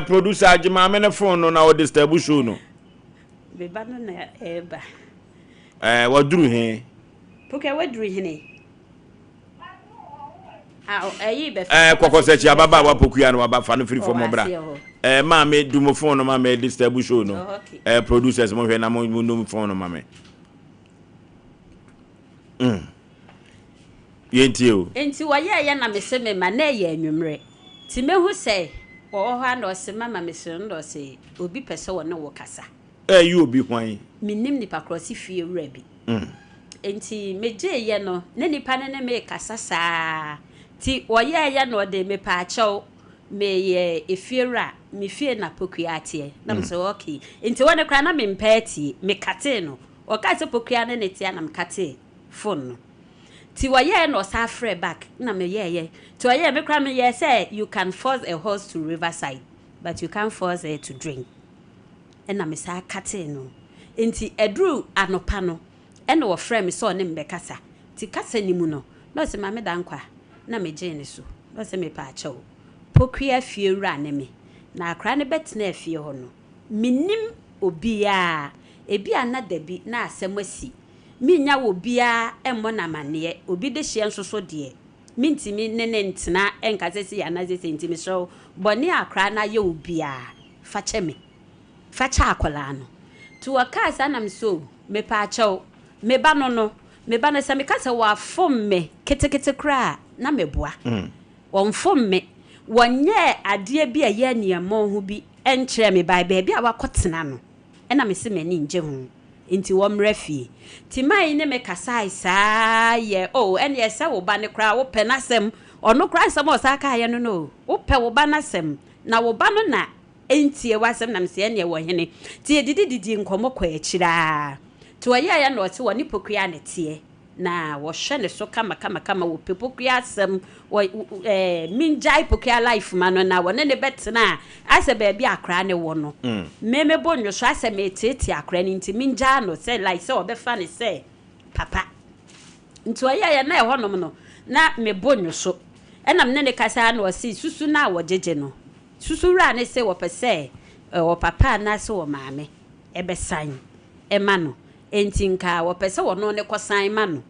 producer ajima me ne phone no na o disturb show no be ba no na eba waduru he poke waduru he ne ayi be kokose chi ababa wa pokua no aba fa no free for mo bra ma me du mo phone no ma me disturb show no producers mo hwe na mo no phone no ma me yenti o enti wa ye na me se me ma na ye anwumre ti me hu se wo ha na ose mama me se ndo se obi pese wo ne wo kasa you obi hwan minim nipa krosi fie wura bi enti meje ye no ne nipa ne me kasa saa ti wo ye no de me pa achew me ye efiera me fie na pokua atie na me se okay enti wo ne kra na me mpati me kate no o ka se pokua ne netia na me kate phone no ti wa ye no sa frɛ back na me ye ti wa ye me kra me ye say you can force a horse to riverside but you can't force it to drink na me sa kate no enti edru anopa no na wo frɛ me so ne mbe kasa ti kasa ni mu no na se ma me da nkwa na me gye ne so na se me pa achew pokua fie wura ne me na akra ne betena afie ho no minim obia ebi anadabi na asɛm asi minya wo bia emmo na mane obi de hye nsoso de mintimi nene ntena enkasese ya na sese ntimi so boni akra na ye obia fache me facha akola no to akasa na mso me pa achew me ba no se me kasa wa fom me ketekete kra na meboa won fom me wonye ade bia ye niamo ho bi enkyere me bai bia wakotena no na me se mani nje ho inti wo mrafie ti mai ne me kasai saa ye ene ye se wo ba ne kra wo pe nasem ono kra nsem o sa ka ye no wo pe wo ba nasem na wo ba no na entie wasem na mse ene wo hene ti edididi nkomo kwa akira ti wo ye no ti wo ni pokua ne tie na wo hwe ne so kama wo pe pokua asem wo minjai pokua life ma no na wo ne betena ase ba bia akra ne wo no meme bonyo so ase me tete akra ni nti minja no say like say obefa ne say papa nti wo ye na e honom no na me bonyo so enam ne kasa na o si susu na wo jeje no susu ra ne say wo pese wo papa na se wo maame ebesan emano entinka wo pese wo no ne kosan ma no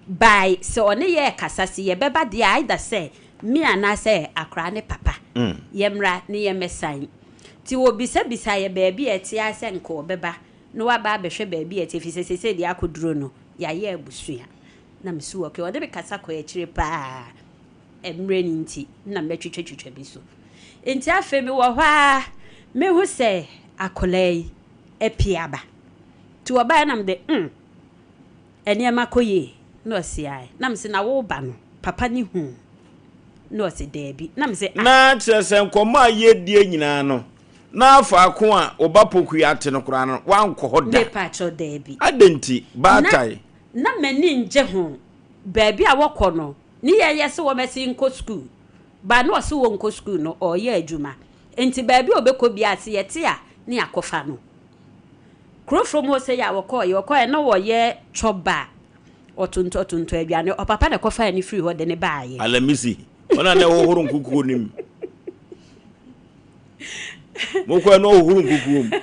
by so one ye kasase ye beba de aida say me ana say akra ne papa yemra ne ye mesan ti wo bisa ye baabi eti ase nko beba no wa ba behwe baabi eti fi sese de akoduro no ya ye abusua na mesu wo ke wo de be kasa ko ye kire pa emre ni nti na metwetwetwe bi so enti afa mi wo hwa me hu say akolai epiaba ti wo ba na mde eni makoye no si ai na mse na wo ba no papa ni hu no si debi na mse na kyerese nkoma ye die nyina no na afa ako a oba poku ate no kura no wanko hoda me pacho debi adenti batai na mani nje ho baabi a wokọ no ni ye se wo mesi nko school ba no se wo nko school no o ye adwuma enti baabi obekọ bi ase yete a ni akofa no kro from Osei Yaw Oforisuo no wo ye choba otunto aduane o papa na kofa ni free ho de ne baaye alamisi ona na wo huru nkuku nim mo ko na wo huru nkuku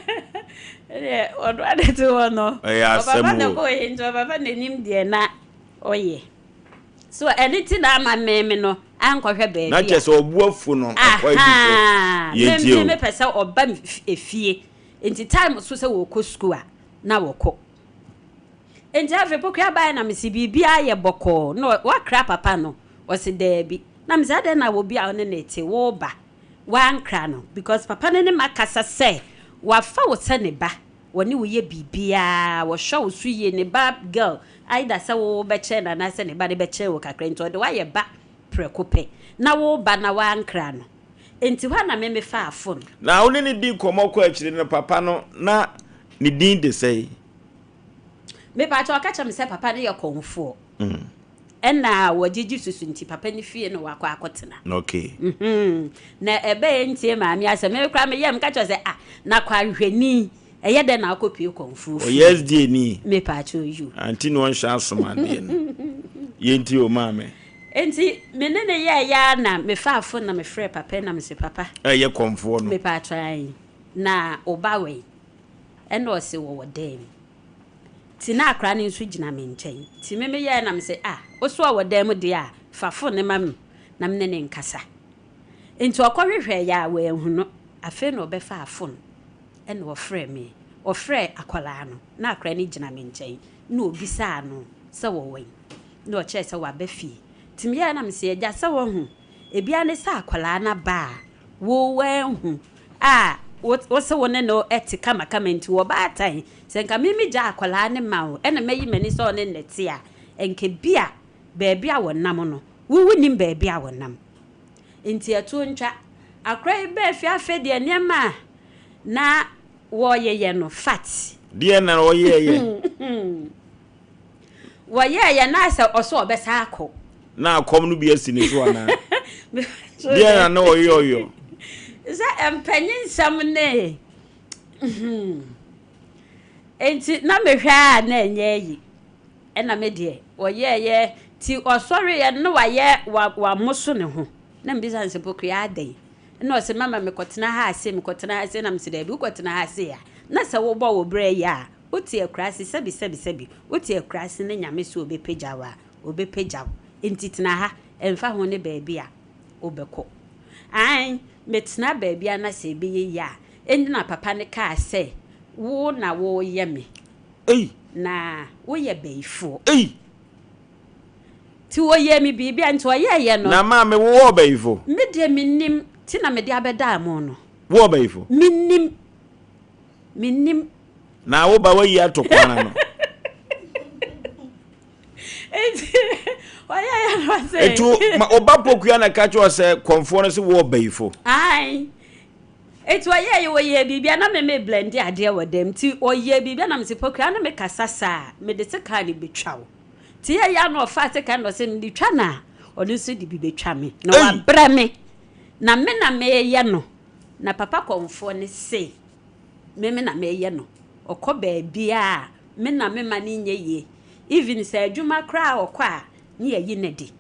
odo adete wo no papa na ko ye njo papa na nim de na oye so anything na ma meme no ankohwe baabi na chese obuafu no akwa ibi ye me pesa oba efie enti time so se wo ko school a na wo ko enti ave poku abai na mesi bibia ye boko no wa kra papa no wose debi na mesi ade na wo bia one na ete wo ba wan kra no because papa ne makasa se wa fa wo se ne ba woni wo ye bibia wo hwa wo su ye ne ba girl aida se wo be che na se ne ba de be che wo kakra enti ode wa ye ba prekope na wo ba na wan kra no enti hwa na me fa afon na oni ni di komoko akire ne papa no na ni din de sei me pa cho ka cham se papa ne ye konfo ena wajiji susu nti papa ni fie no wakọ akotena okay na ebe ntie maami ase me kra me yem ka cho se na kwa hweni eye de na akopie konfo o yes die ni me pa cho you anti no nsha asomade no ye nti o maame enti menene ye ya na me fa afo na me frɛ papa na me se papa ye konfo no me pa try na obawe ena o se wo dem ti na akra ne nso gina me nkyɛn ti me ye na me se oso a wo dem de a fafo ne mam na me ne nkasa enti okɔhwehwɛ ya we hu no afa na obefa afo no ena wo frɛ me wo frɛ akwala no na akra ne gina me nkyɛn na obisa no se wo wen na o kyerɛ se wa ba fie ti me ye na me se agya se wo hu ebia ne sa akwala na ba wo wen hu wo se wona no etika makamenti wo ba tan se nka mimi ja akwala ne mawo ena mayi mani so ne nete a enke bia baabi a wonam no wo nim baabi a wonam enti ato ntwa akrai ba fi afede ne ma na wo ye no fat die na wo ye wo ye na se oso obesa akọ na akom no bi asini so ana die na wo yo Is that empenyin sam ne enti na mehwa na enye yi ena me de ye ti osori ye no wa moso ne ho na mbisa nse poku ya adan na o se mama me kotena ha ase na mse da bi kotena ha ase ya na se wo bo wo bre ya oti akrase sebi oti akrase ne nyame so obepejawa enti tena ha emfa ho ne ba bia obekọ ai metna baabi ana se be ye ya endi na papa ne ka se wo na wo ye me na wo ye beifo ti wo ye mi bibi anti wo ye no na ma me wo beifo me de minnim ti na me de abeda mo no wo beifo minnim na wo ba wo yi atokwana no Why no say etu ma oba pokuya na ka cho se konfo no se wo beifo ai etu aye wo ye bibia na me blend ade wo dem ti o ye bibia na me se pokuya na me kasasa me de se ka ni betwa wo ti ya no fa se ka no se me twa na onu se di bi betwa me na wa bra me na ye no na papa konfo ne se me na me ye no okọ ba bia me na me ma ni nye ye even say adwuma kra okọ a ni yayi ne di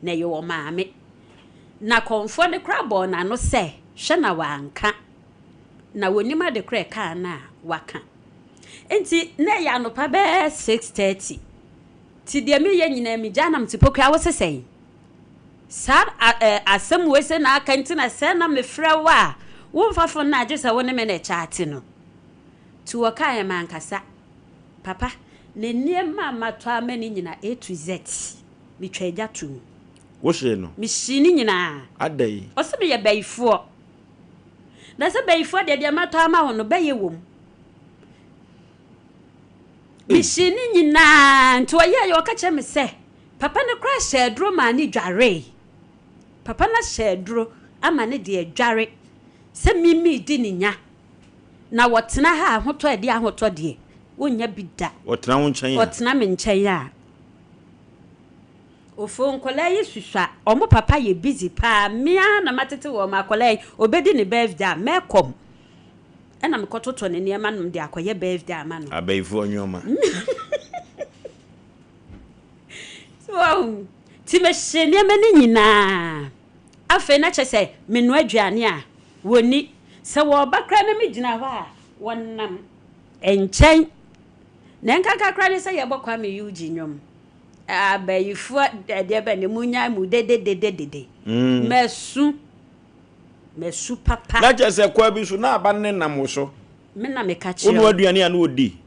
na ye wo maame na konfo ne kra bo na no se hwe na wanka na wonima de kra ka na waka enti na ya no pa be 6:30 ti de me ye nyina mi janam ti pokua wo sesɛn sa asɛm we se na aka nti na sɛ na me frɛ wa wo mfafo na agye sɛ wo ne me na chaate no ti wo kae man kasa papa ne niema mato amani nyina A to Z mi twa agya to wo hye no mi hini nyina adai o se me ye bayifo na se bayifo de mato ama ho no baye wom mi hini nyina nto ye yo ka che me se papa ne kra shedro ma ni dware papa na shedro ama ne de dware se mimi di ni nya na wotena ha ahoto de ahoto de wonya bida wotena wo nkyɛn ya wotena me nkyɛn ya ofo nkola yi susua omo papa ye busy pa mia na matete wo makola yi obedi ni birthday mekom ɛna me kototo ne niema no de akoye birthday ama no abaifo nyoma so ti me hye niema ni nyina afa na kyese me no aduane a woni se wo bakra na me gina ho a wonnam enkyɛn na nkakakra ne se ye bokwa me yuji nyom abayifo de ba ne munya mu de mesu papa na kyese kwa bi so na aba ne nam so me na me ka wo no aduane a na odi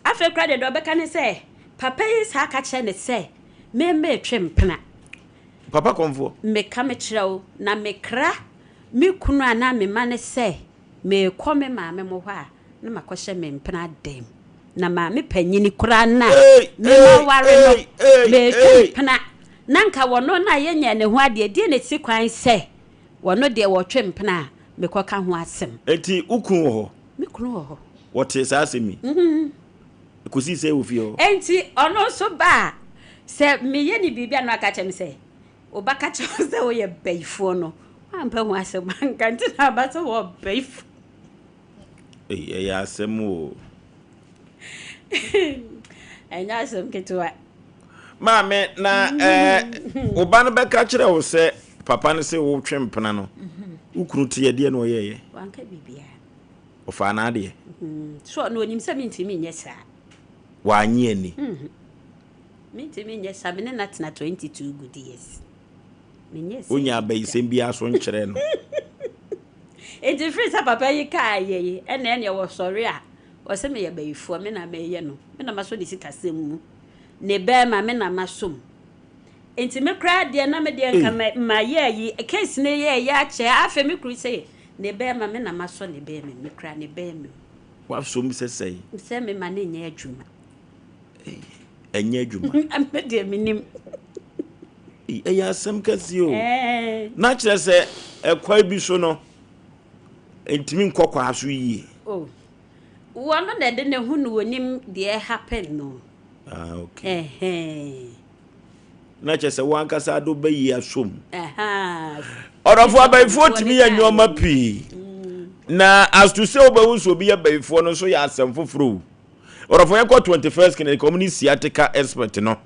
afa kra de do beka ne se papa yi sa ka kye ne se me twempena papa komfo me ka me kyerɛw na me kra me kunu ana me ma ne se me kome maame mo hɔ a na makɔhyɛ me mpena dem na maame panyini kura na me ma ware no me twempena na nka wono na yenya ne ho ade die ne si kwan se wono de wo twempena me kɔka ho asem enti ukun ho me kunu ho wote sa asemi kusi se wo fie ho enti ono so ba se me ye ni bibia no aka kyem se obaka kyem se wo ye baifo no ampa ho asem nka nti na ba se wo baifo ya asem o enya asem ketwa maame na oba no beka kyerɛ wo se papa no se wo twempena no ukunu te ye de no ye wanka bibia ofa na de so no onim se mintimi nyesa wanye ani mintimi nyesa me na tena 22 good years menyesa onya abayisem bia so nkyerɛ no e different papa yi ka ye ene wo sori a o se me ye bayifo me na me ye no me na maso de sikasem mu ne be ma me na masom enti me kra de na me de nka ma ye yi case ne ye ya che afa me kru se ne be ma me na maso ne be me kra ne be me wa so mi sesei se me ma ne nya adwuma enye adwuma me de minim ya asem kasi o na kyerɛ sɛ ekwa bi so no entimi nkɔkɔ aso yi oh wono na de ne hu no wonim de happen no okay na kyerɛ sɛ wankasa do bayi asom ɔrɔfo abaifo timi ya nyoma pi na as to say obawu so bi ya baifo no so ya asem foforo ɔrɔfo yɛ kɔ 21st kene community sciatica expert no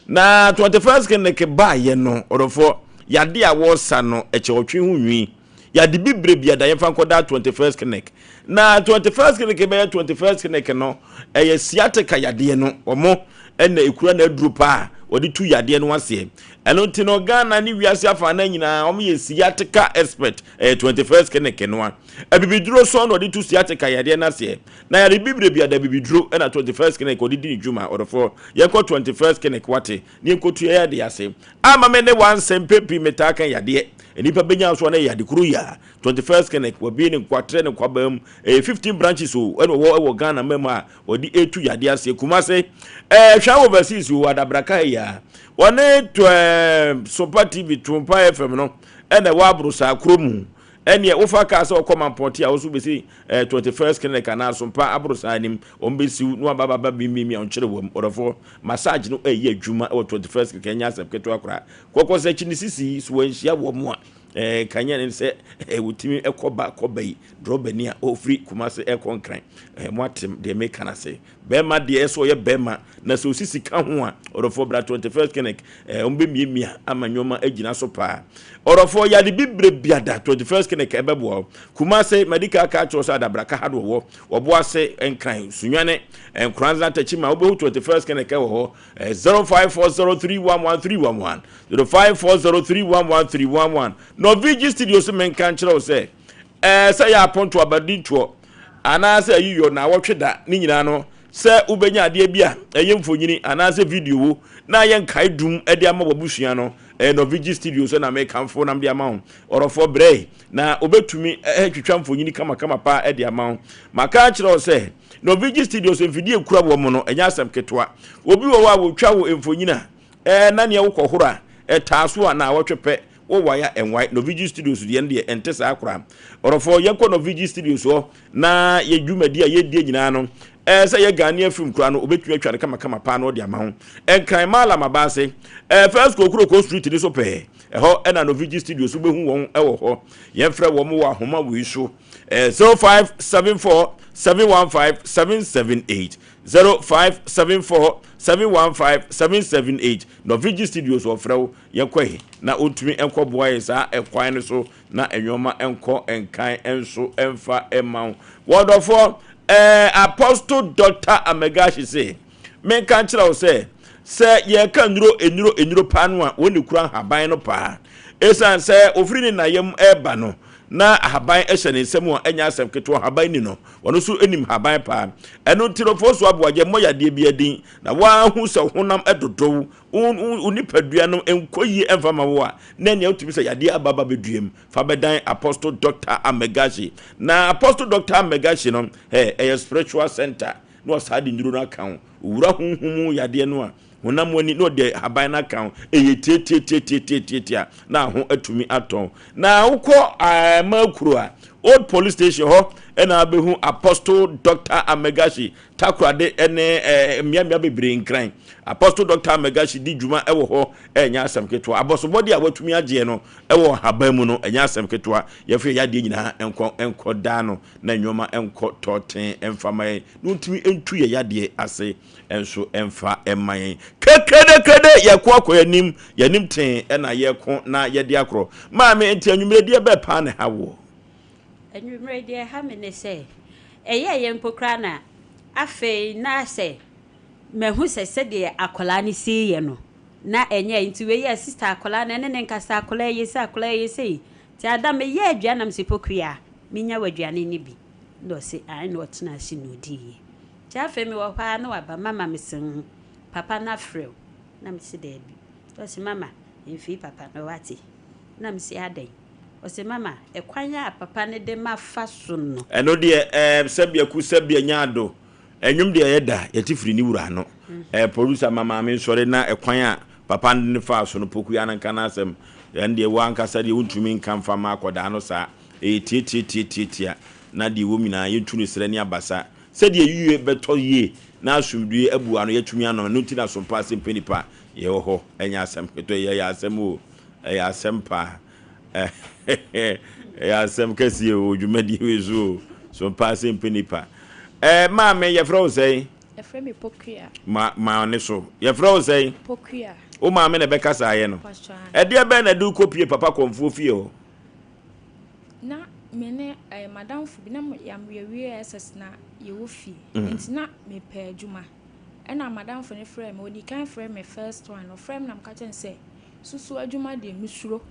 na 21st kene ke ba ye no ɔrɔfo yade a wo sa no eche otwe hu nwi yade bibre bia da yɛfa nkɔda 21st kene na 21st kene ke ba 21st kene no eye sciatica yade no omo ena ekura na aduru pa odi tu yade no ase eno ntino Ghana ni wiase afa na nyina omo ye sciatica expert 21st kene no abibiduro so no odi tu sciatica yade na ase na yade bibre bia da bibiduro ena 21st kene odi di djuma odofo ye ko 21st kene wate ni enkotu yade ase ama me ne wan sempepi metaka yade enipa benya so na yade kuru ya 21st kene obi ne kwatre ne kwabam 15 branches o eno wo Ghana mema odi etu yade ase kumase hwa overseas wo adabraka ya one to Sompa TV 1.5FM no ene wa abrusa kromu ene wo fa ka se o come import ya wo so be si 21st kene kana Sompa abrusa anim o be si no baba bimi on kire wom orofo massage no eye adwuma o 21st kenya asem keto akra kokko se chini sisi so wanhia wo mo a kanya ne se wutimi ekoba yi drobani a ofri kumase ekonkran moatem de make na se bema de eso ye bema na so sisi ka ho a orofo bra 21st clinic ombe miemia amanyoma agina so pa orofo ya de bibre biada 21st clinic ebebo kumase medical ka cho sa da braka hado wo obo ase enkran sunwane enkranza tachima obo 21st clinic wo 0540311311 0540311311 no VG studios men kan kire say say ya ponto abadinto ana say yiyo na wotweda ni nyina no say ubenya ade bia mfonyini ana say video wo na ye nkai dum ade ama babusua no no VG studios na me kanfo nam de ama orofo bre na obetumi twetwa mfonyini kama pa ade ama maka kire say no VG studios mfidie kura wo mo no enya asem ketwa obi wo wa wo twa wo mfonyina na ne wo kohora taso na wotwepe wo waya enwai no VG studios de ende entesa akra orofo yenko no VG studios ho na ye dwumadi a ye die nyina no say ye Ghanaian film kura no obetumi atwa kama pa no de ama ho enkran mala mabase first ko street ni so pe ho na no VG studios wo behu won wo ho ye frɛ wo mo wa homa wo iso 0574 715 778 0574 715 778 no VG studios ofrɛw yekwe na ontumi enko boye sa ekwan no so na enwoma enko enkan enso emfa emaw word of Apostle Dr. Amegashi say men kan kira say ye kan enuro panu a woni kura haban no pa esan say ofri ni na yem eba no na haban ehye ne nsem a enya asem keto haban ni no wono so enim haban pa eno tirofo so aboagye moya de bia din na wa hu se honam edodo unipadua no enkoyi emfama wo a na nya utumi se yade ababa beduem fa bedan Apostle Dr. Amegashi na Apostle Dr. Amegashi no a spiritual center no sadi nduru na kan wura hunhumu yade no a honam wani no de haban na kan tie na ho atumi aton na ukọ makuru a old police station ho na abehu Apostle Dr. Amegashi takrade ene miamia bebre nkran Apostle Dr. Amegashi di djuma ewo ho enya asem keto abosobodi a watumi agye no ewo haban mu no enya asem keto yefe yade nyina enko da no na nwoma enko toten emfamaye no ntumi entu ye yade ase enso emfa emayen kede yakwa akoyanim yanim ten na yeko na yede akro maame enti anwumre de be pa ne hawo anwumre de ha me ne se ye mpokra na afe na se mehu se de akola ni siye no na enye nti we ye sister akola na ne nkasa akola ye se ti adam ye aduanam se pokua minya waduane ni bi ndo se ai no tena si no di ti afe me wo kwa na waba mama mesen papa na frel na me se de bi to se mama enfi papa no wati na me se adan o se mama ekwanya papa ne de mafa so no eno de sabia ku sabia nyaado enwum de yeda yetifiri ni wura no producer mama me sore na ekwan a papa ne fa so no poku ya nanka na asem ende wo ankasa de untumi nkan fa ma akoda no sa tie na de wo mina yetu ne sere ni abasa se de yiye beto ye na asumdue abu ano yetumi ano no tina Sompa Asem Mpe Nipa ye ho enya asem keto ye ya asem o ya asem pa ya asem kesi o dwumadi wezo Sompa Asem Mpe Nipa maame ye fra Osei efre me pokua ma ne so ye fra Osei pokua o maame na be kasa ye no e de be na du kopie papa konfo fie ho na mene madam fu bi na yam wie SS na ye wo fie enti na me pa adwuma na madam fu ne frɛ me odi kan frɛ me first one no frɛ me na mka chen say susu adwuma de misuro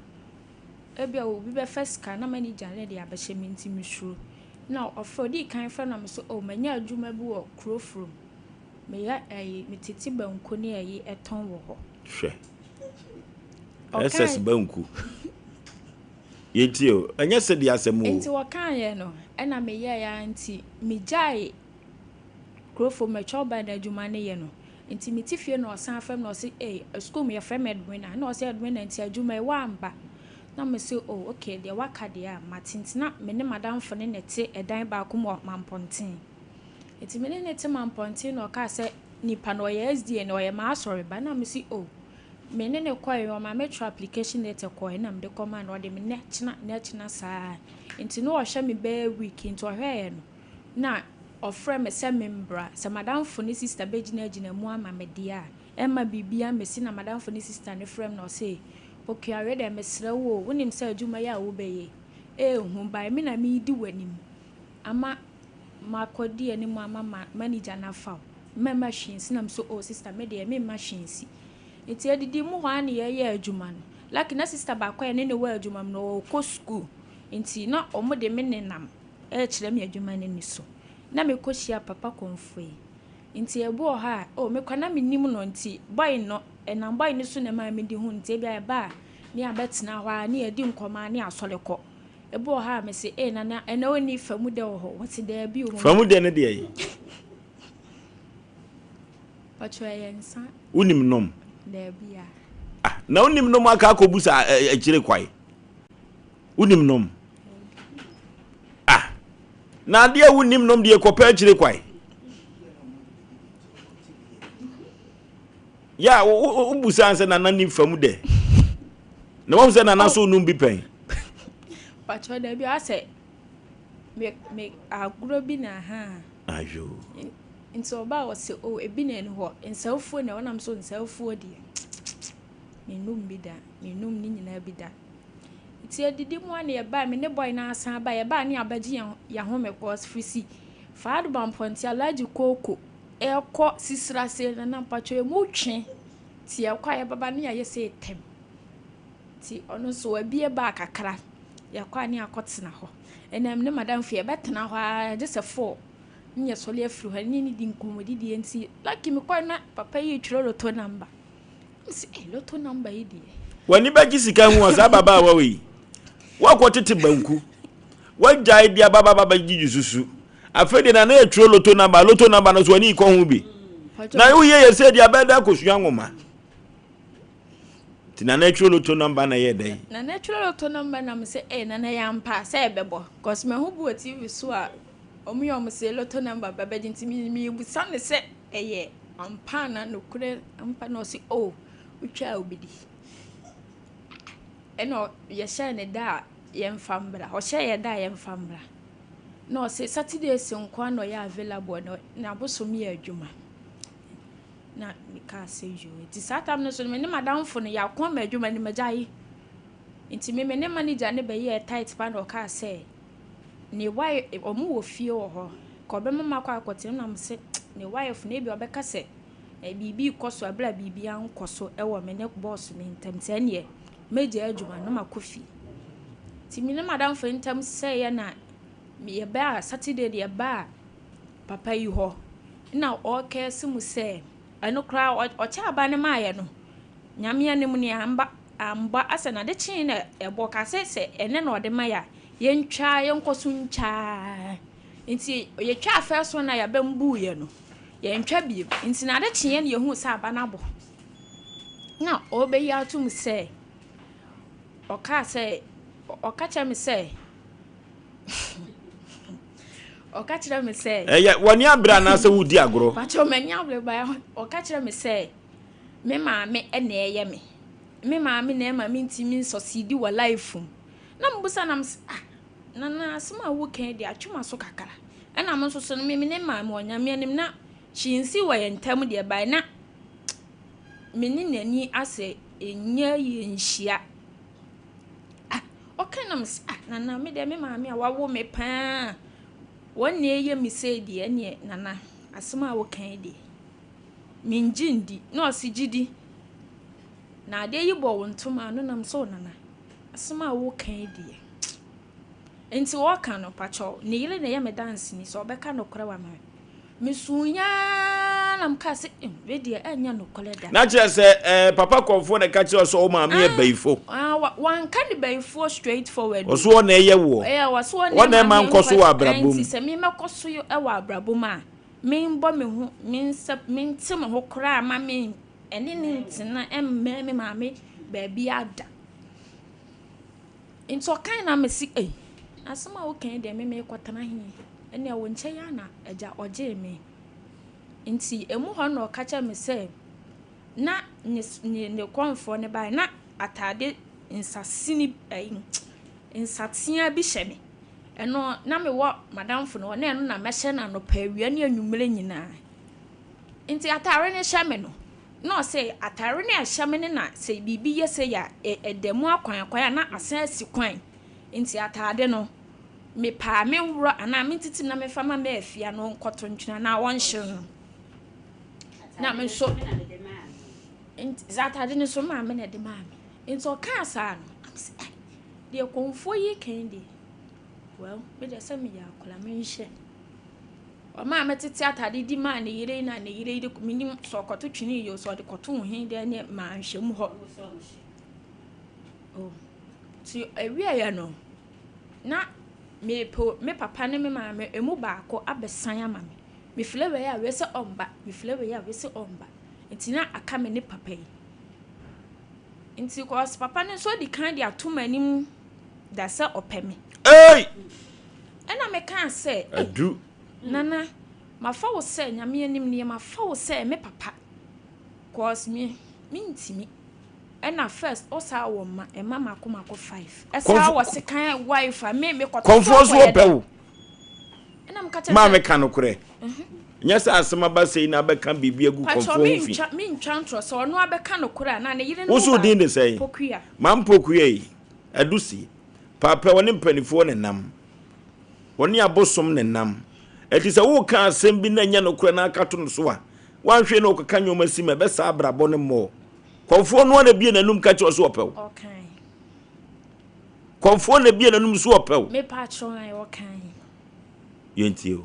ebia obi be first ka na manager ne de abɛhyɛ me enti misuro na ofodi kan frɛ na me so o manya adwuma bi wo krofrom me ya me titi banku ne ayi eton wo ho hwɛ SS banku yetio anya se di asemu enti wakan ye no na me ya anti me jai krofrom me choba na adwuma ne ye no enti me tifie no osan frɛ na o se school me frɛ me adwuma na o se adwuma enti adwuma e wa amba na me say oh okay de waka de a matintina me ne madam fo ne nete edan ba ko mo mamponten eti me ne nete mamponten no ka se nipa no ye SD no ye ma asori ba na me say oh me ne kɔɛ o ma metro application letter kɔɛ na me de kɔma na ɔde me ne china saa nti no ɔhwɛ me be week nti ɔhwɛ no na ɔfrɛ me sɛ membra sɛ madam fo ne sister begina mu ama me dia Emma bibia me si na madam fo ne sister ne frɛ na ɔsɛ okay are dem mesrɛ wo wonim sɛ adwuma ya wo bɛyɛ hu by me na me di wanim ama makɔdi ani mu ama manager na fa me machines na me so oh sister me de me machines enti adidi mu hɔ ana yɛ adwuma no like na sister ba kɔ ne wɔ adwuma no kɔ school enti na ɔmo de me nenam kyerɛ me adwuma ne ni so na me kɔhyia papa konfoe enti ebo ha oh me kwana me nim no enti boy no enam boy ni so na ma me di hu enti bia ba ne abetena hɔ a ne adi nkɔma ne asɔle kɔ ebo ha me se nana ena oni famu de ho wati da bi o famu de ne de yi pacho yensa unim nom da bia na unim nom aka akobusa akire kwai unim nom na de unim nom de kopa akire kwai ya ubusa anse nana ni famu de na wo se nana so num bi pen pacho da bi ase me agro bi na ha ayo nti oba wo se o ebi na ni ho nsawfo na wonam so nsawfo de menum bi da menum ni nyina bi da ti adidi mu ana ye ba me ne boy na asan ba ye ba ne abagi ya ho me course free faad bam ponti alaji koko ekọ sisira se na pacho e mu twe ti ekwa ye baba ne ye se tem ti ono so abie ba kakra yakwa ne akotena ho enam ne madam fie betena ho a je se 4 nye sole afru ha ni di nkomodi di enti like me kwa na papa yi twiro loto number si loto number yi di wani ba gisika hu asa baba wa we wa tete banku wa jai dia baba gigi susu afede na na twiro loto number no so wani ko hu bi na yo ye se dia beda kosua nwoma ti na twiro loto number na ye dai na twiro loto number na me se na ya mpa se ebebo cause me hu bu TV so a omu se loto number baba dinti mi bu san se eye ampa na no kure ampa no si oh utwa obidi eno ye share ne da ye mfambra o share ye da ye mfambra no se Saturday se nkwa no ya available no na bosom ye adwuma na mi ka se jo ti satam no so me ne madam fo no ya kwa ma adwuma ni magyayi nti me ne manager ne be ye tight pa no ka se ne why omu wo fie wo ho ko be mama kwa akotem na mse ne wife na bi obeka se bibi koso abla bibi an koso e wo me ne boss me ntam se ne meje adwuma no makofi ti me ne madam fo ntam se ye na me ye ba Saturday de ba papa yi ho na o ke simu se eno kra o cha ba ne ma ye no nyame anem ne amba asana de chin na ebo ka se ene na ode ma ya yentwa yenkoso ncha nti ye twa first one na ya bambu ye no yentwa bi nti na de kyen ye hu sa aba na bo na obe ya tum se oka cha me se oka cha me se wani abra na se wudi agro pacho menya abra ba oka cha me se me ma me ene ye me ma me na ma me ntimi succeed wa life na mbusa na nana asema wo kan di atwuma so kakara ena mo so no me ne ma mo nyame anim na chinsi wa yentam de bai na me ni nani ase enya yenhia okay na nana me de me ma me awawo me pa wonne ye mi say di ene nana asema wo kan di minjindi no osigidi na de yibo wontoma no nam so nana asema wo kan di enti waka no pacho ne yele na ye me dance ni so obeka no kora wa ma mesunya na mka se we de anya no kole da na che se papa konfo na ka che so o ma me e baifo wan ka ne baifo straight forward oso na eye wo waso na wona ma nkoso wa abrabom enti se me mekoso yo e wa abrabom a me mbo me hu me nsep me ntim ho kora ma me ene ne ntina emme me ma me ba bia ada enti o kan na me si asema wo kan de me kwatana hi ene wo nche ya na eja oje me nti emu ho na okacha me se na ne konfo ne ba na atade insasini insatia bi hye me eno na me wo madam fo no na eno na me hye na no pa awia ne anwumre nyina nti atare ne hye me no no say atare ne hye me ne na say bibi ye say ya edemu akwan na asan asi kwan nti atade no me pa me wuro ana me titi na me fama me afia no nkoto ntwena na won hye no na me so nti zatade ne so ma me na de ma me nti o ka sa no am say de konfo yi kan de well me de say me ya kola me nhye o ma me titi atade di ma ne yire na ne yire de minim so koto twini yo so de koto ho hin de ne ma nhye mu ho oh ti awia ya no na me papa ne me ma me emu ba ko abesan ama me flewe ya we se omba me flewe ya we se omba nti na aka me ne papa yi nti ko papa ne so di kan di atomanim da se opeme ena me kan se adu nana ma fa wo se nyame anim ne ma fa wo se me papa cause me ntimi ena first osa wo ma e mama ko 5 esa wo se kan wife me ko conforce wo pewo ena me ka che ma me kan okure nyesa asema ba sei na beka bibia gu conforce me ntwantro so no abeka no kura na ne yire no usu din de sei pokua mam pokua yi adusi papa woni mpanifo ne nam woni abosom ne nam eti se wo ka asem bi na nya no kura na akato no so a wanhwe na okaka nyoma sima be sa abrabo ne mo konfo no na bie nanum ka che so opew okay konfo na bie nanum so opew me pa tro ai okay yentio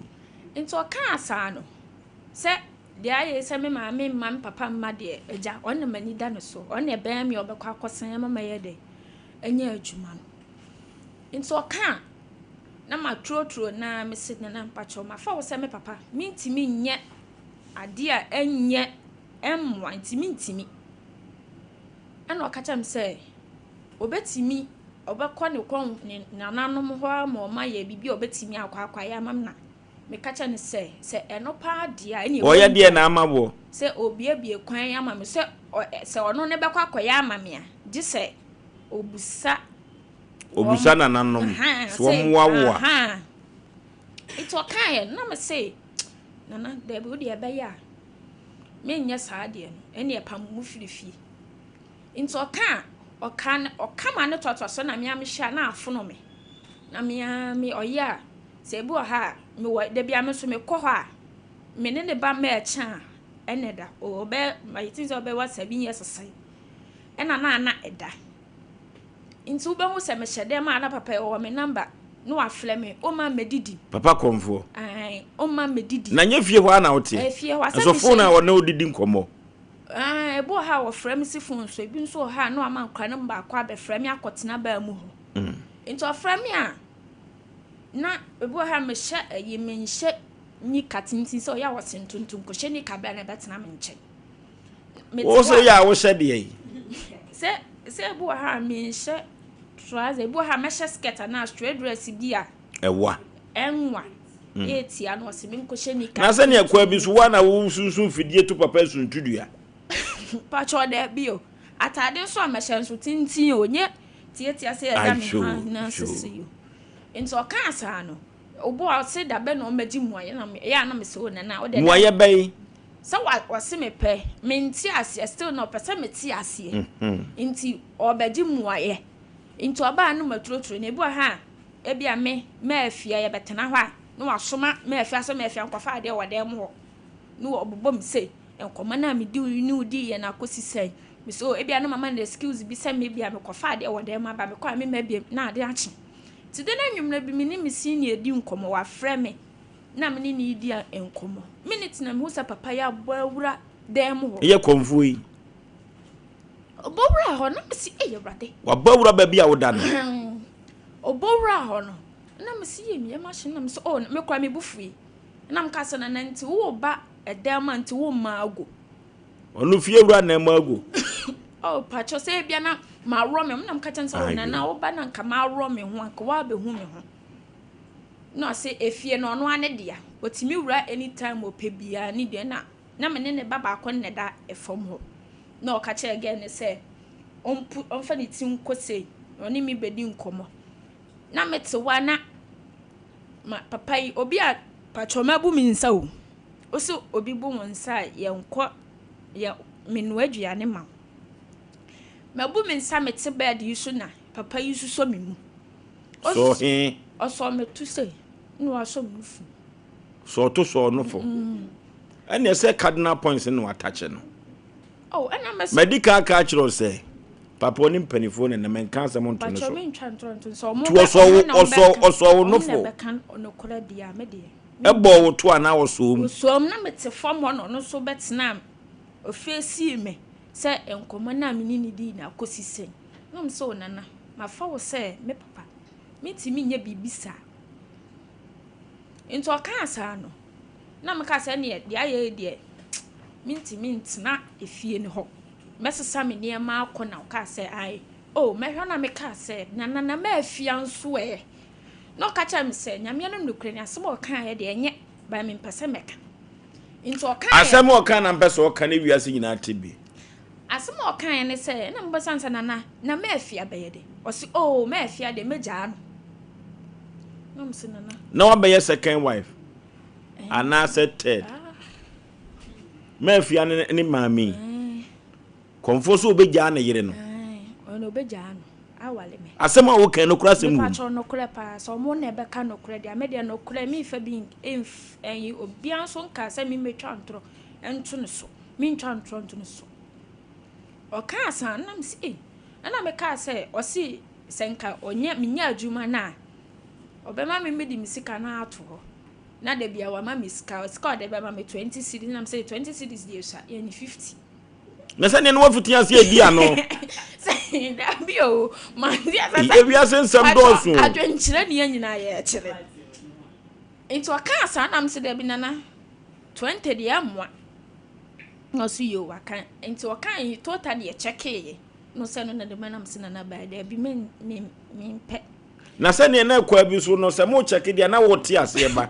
into ka asa no se de aye se me ma me mam papa mma de eja on mani da no so on e ban me obekwa akosan mama ye de enya adwuma no into ka na ma trotro na me sit na mpacho ma fa wo se me papa mi ntimi nye ade a enye emwa ntimi ana okacha m se obetimi obekọ ne kon nananom ho ma o ma ye bibi obetimi akwa ya mam na me kacha ne se eno pa dia eni o ya dia na amabo se obiebie kwan ya mam se ono ne bekọ akoya amame a di se obusa nananom so mwawa ito kan na me se nana de bi odi ebe ya me nya saa de no eni epam mu firifie into oka ma ne toto so na me amhia na afono me na me oya se bu ha me wo de bia me so me kɔ hɔ a me ne ba ma echa eneda obe my things obe wa 7 years sai ena na eda into be hu se me hyede ma na papa o me number no afle me o ma medidi papa konfo ai o ma medidi na nya fie hɔ ana wote fie hɔ so phone na wo na odidi nkomo ebo ha wo frame si phone so ebi nso ha no ama nkra ne mba akwa be frame akotena ba mu ho into frame a na ebo ha me hye ayi me nhye ni katintin so ya wosentuntum ko hye ni ka ba na betena me nche Osei Yaw wo hye de yi se ebo ha me nhye trouser ebo ha me hye skirt na straight dress bi a ewa enwa etia no se me nko hye ni ka na se ne akwa bi so wa na wo sunsun fidie to papa suntudua pacho de bio atade so amehye so tintin onye tietia se ya me ha na sisi yo into ka asa no obo ase da be no magi muaye na ya na me se wona na o de muaye bai so wa se me pe me nti ase still no pese me ti ase nti obagi muaye into oba no matrotro na ebu ha e bia me afia ye betena ho a no wasoma me afia so me afia nkwafa ade wo dem ho no obobom se enkomo na me di ni udi ye na akosisai me so e bia no mama na skills bi se me bia me kwafa ade wo dem aba me kwa me bia na ade achi ti de na nwumra bi me ni me senior di nkomo wa frɛ me na me ni di enkomo minute na me hu sa papa ya boawura dem ho ye konfu yi obowura ho na me si eye brade wa bawura ba bia wo da no obowura ho no na me si ye me machine na me so oh me kwa me bufui na me ka so na nanti wo ba edem anti wo maago onu fie wura na maago oh pacho say bia na ma ro me na me ka chanse wo na wo ba na nka ma ro me ho anka wa be hu me ho no say efie no no ane dia otimi wura anytime opebia ni de na me ne baba akọ ne da efom ho na okache again say onfa ni tin kose oni mi bedi nkomo na mete wana ma papa yi obi a pachoma bu mi nsa o oso obi bu mo nsa ye nko ye menu aduane ma mabu mi nsa mete bed yi so na papa yi so mi mu so he oso me tu say no aso mu fu so to so no fo and you say cardinal points no attach no oh and I medical culture say papa oni mpanifo na men kan se mo nto no so pacho me ntwanto so mo oso no fo no kora dia me de ebo wo to ana wo so mu so na mete fam ho no so betna ofesi me se enkomo na me ni di na akosisen no m so nana ma fa wo se me papa me ti mi nya bibisa into kan asa no na me ka se ne de aye de minti na efie ne ho mesesa me ne ma akona ka se ai oh me hwa na me ka se na ma afia nso no ka cha me se nyame no nukre ne asem o kan ye de enye ba me mpese meka into o kan asem o kan na mpese o kan wiase nyina tebi asem o kan ne se na mbosansa na ma afia be ye de o se oh ma afia de meja no mse na wa be ye second wife ana se third ma afia ne mami konfoso obeja na yire no ono obeja no awale me asem a wo kan no kura sem pacho no kura pa so mo na be ka no kura dia me dia no kura mi fa bi en obian so nka se mi metwa ntro entu ne so mi ntwa ntro entu ne so o ka san na me se na me ka se o si senka onye minya adwuma na obema me medi misika na ato ho na de bia wa ma misika o sika de be ma me 20 cedis na me say 20 cedis dey sha ye ni 50 na se ne no wafutia se edi ano say da bio man dia sa e bia se nsam do so adwenkyere ne nyina ye kyere into aka sa na me se da bi nana 20 de amwa no so yo waka into aka yi total ye check ye no se no na de manam se na ba da bi me pe na se ne na kwa bi so no se mo check dia na wote ase ba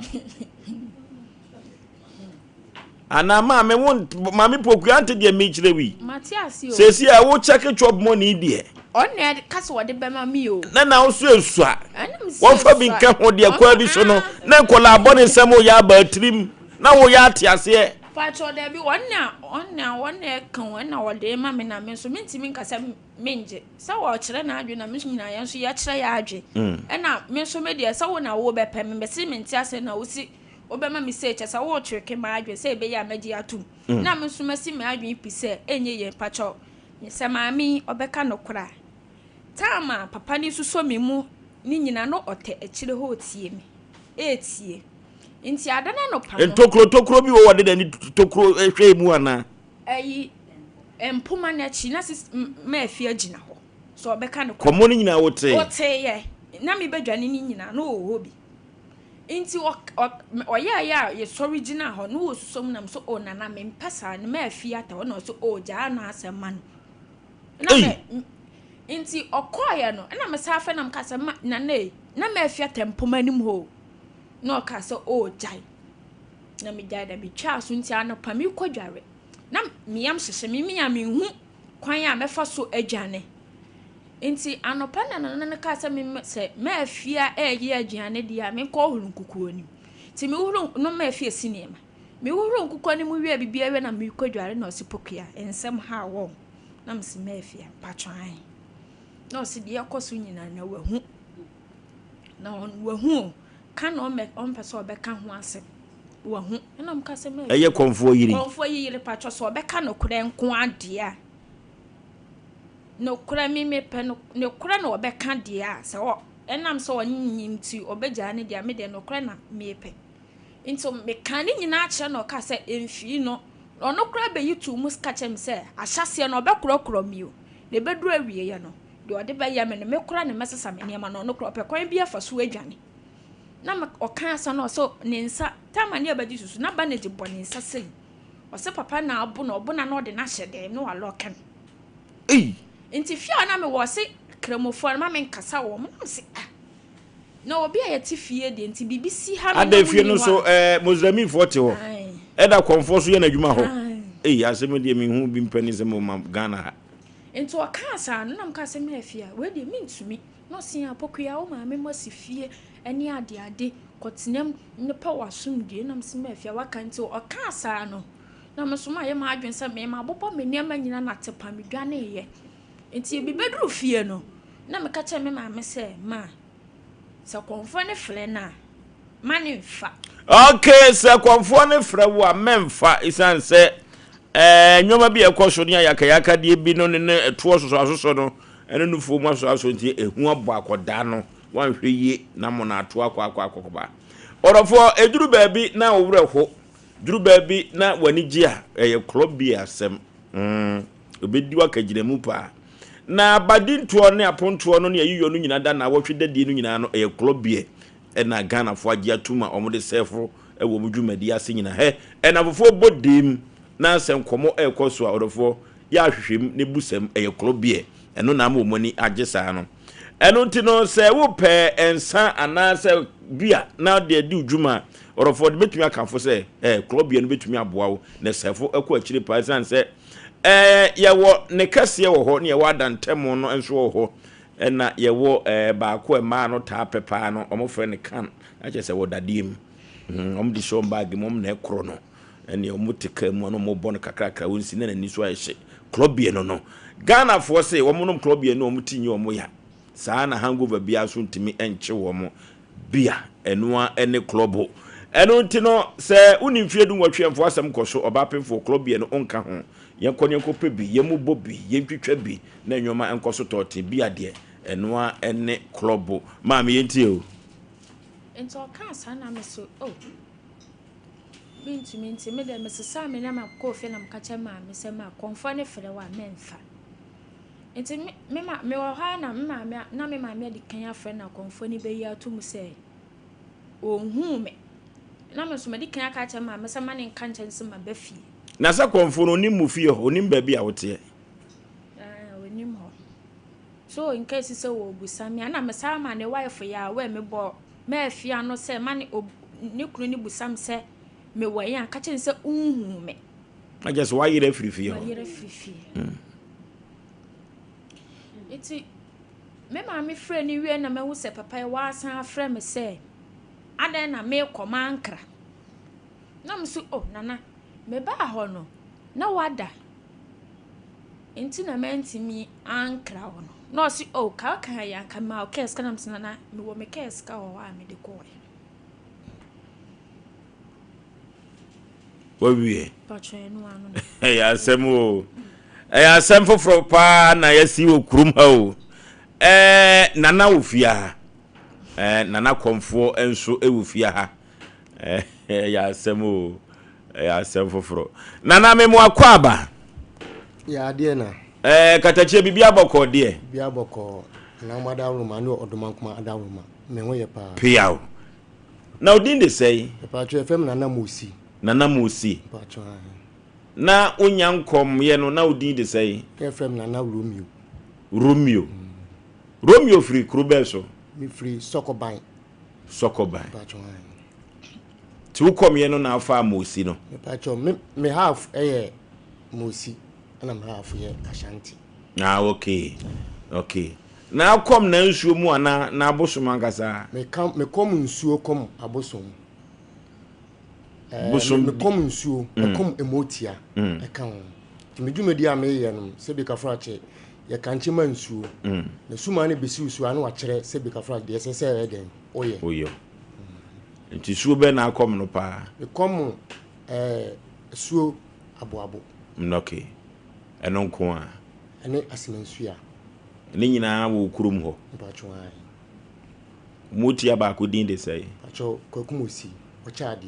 ana me won mami poku ante de me kire wi matias yo sesi a wo check chop money de onne kase wode be ma mi o na wo so esua wo fa bi nka ho de kwa bi so no na kola abone nsem o ya ba trim na wo ya ate ase pacho de bi wonne kan wona wode ma me na me so mentimi nkasa menje sa wo kire na adwe na me so nyina yan so ya kire ya adwe na me so me de sa wo na wo be pɛ me se menti ase na wo si obema mi se chesa wo tweke ma adwe se be ya magi atum na me so masi ma adwe pise enye ye pacho se maami obeka nokora tama papa ni suso mi mu ni nyina no ote akire ho tie mi etie nti adana no pa no tokro bi wo wode dani tokro ehwe mu ana ayi empoma na chi na ma afia agina ho so obeka no komo ni nyina wote ye na mi badwane ni nyina no ho bi inti ya ye sorry gina ho no osusom nam so o nana me mpasa ne ma afia ta wo no so o ja na asema no na me inti okoya no na me sa fa nam kasa na ma afia tempoma nim ho no kasa o jai na me jai da bi twa so nti anopa mi kodware na me yam hyehye mi ya me hu kwan ya me fa so adwane inti anopa na kasa me se ma afia ye aduane dia me ko huru nkukuo ni ti me huru no ma afia sinema me huru nkukuo ni mu wi bibia we na me kodware na osipokua ensem ha wo na me se ma afia patwan na osi de yakoso nyina na wahu na wahu kan o me on pese obeka ho ase wahu na me kasa ma eye konfo yiri patwa so obeka no kure nko ade a no kura mi me pe no kura no obeka de a se wo enam so onyim ti obeja ne de me de no kura na me pe into me kan ni nyina ache no ka se emfi no ono kura be yitu mus ka chem se ahyase no obekura mi o de beduru awie ye no de ode be ye me no me kura ne mesesa me ne ma no ono kura pe kwan bia fa so adwane na o kan asa no so ne nsa tama ne abadi susu na ba ne de bɔ ne nsa sei o se papa na abu na obu na no de na hyede no alokan inti fia na me wo se kremofo na me nkasa wo mo na se na obi a yeti fie de inti bibisi ha me ada fie no so mozrami 40 ho eda konfo so ye na adwuma ho asem de me hu bi mpanisem ma Ghana ha into akasa no nam ka se me afia we de mintumi no sin apokua o ma me masifie eni ade kotenem ne pa wasum de nam se me afia waka into akasa no na me so ma ye ma adwen se me ma bobo me niam nyina na tepa me dwane ye enti bi bedru fie no na me ka che me ma me se ma se konfo ne fle na mani fa okay se konfo ne fre wo a memfa isan se nyoma bi ekoso ne yakayaka de bi no ne eto soso no ene nufu mu aso nti ehu abo akoda no wanhwe yi na mo na ato akwa orofo eduru baabi na owreho duru baabi na wanigi a club bi asem obedi wakagire mu pa na badinto ne aponto no ne ayiyo no nyina da na wotwe dadie no nyina no club bi na Ghana fo agye atuma omode sefo ewo mudwumadi ase nyina na fofo bodim na senkomo ekoso a orofo ya hwehwem ne busam club bi eno na ma omani agye saa no eno ntino se wo pe ensa anase bia na de di udwuma orofo de betumi akanfo se club bi no betumi aboawo na sefo ekọ akire pa san se yewo ne kase wo ho ne yewo adantemo no enso wo ho na yewo baako ma no ta pepa no omofre ne kan ache se wo dadim di show bag mom na ekro no ene omutika mu no mo bon kakrakra wonsi na ni so ahye club bi no Ghana fo se wo mo no club bi no omutinyi omo ya saa na hangover bia so ntimi enche wo mo bia enoa ene club eno ntino se unimfie du nwatwemfo asem koso obapemfo club bi no onka ho yenkonyenko pebi yemubo bi yentwitwa bi na enwoma enkoso tote bia de enoa ene club ma me yentie o ento ka sa na me so minti me de me sesa me na ma ko fe na mkacha ma me se ma konfo ne fere wa memfa enti me wo ha na me ma me de kan afre na konfo ni be yi atum se ohun me na me so me de kan aka cha ma me se ma ne kan chanse ma ba fi na sa konfo no nim mu fie ho nim ba bi a wote onim ho so in case se wo busami na me sa ma ne wife ya we me bo me afia no se ma ne kunu ni busam se me wo yan ka chen se unhu me I just why you free ho iti me ma me frɛ ni wie na me wo se papa e wa san frɛ me se adan na me koma ankra na me so nana me ba ho no na wada enti na mentimi ankra ho no no si ka ya ka ma kes kana msana na me wo me kes ka ho a me de ko wawie patwe no anu asem o asem foforo pa na yasi wo kurum ha o nana ofia nana konfo enso ewofia ha asem o asem foforo nana memo akwaba ya de na katachie bibia boko de bia boko na mada ruma no odomankuma adawuma me ho ye pa piao na odin de sei patwe fm nana musi patwe na onyankom ye no na odin de sei fm nana Romeo free Krubeso mi free Sokoban patwe ti ukom ye no na afa musi no patwe me half musi na me half ye Ashanti okay na akom na nsuo mu ana na abosom ankasa me kom nsuo kom abosom bosom me kom nsuo me kom emotia e kan ti medwumadi a me ye no se bi kafra che ye kanche ma nsuo na suma ne besi usuo anu akere se bi kafra de se se eden oye nti suo be na akom no pa me kom suo aboabo okay eno nko a ene asenansuya ne nyina wo kurum ho mpatwa mutia ba ko din de sei pacho kokumosi o chaade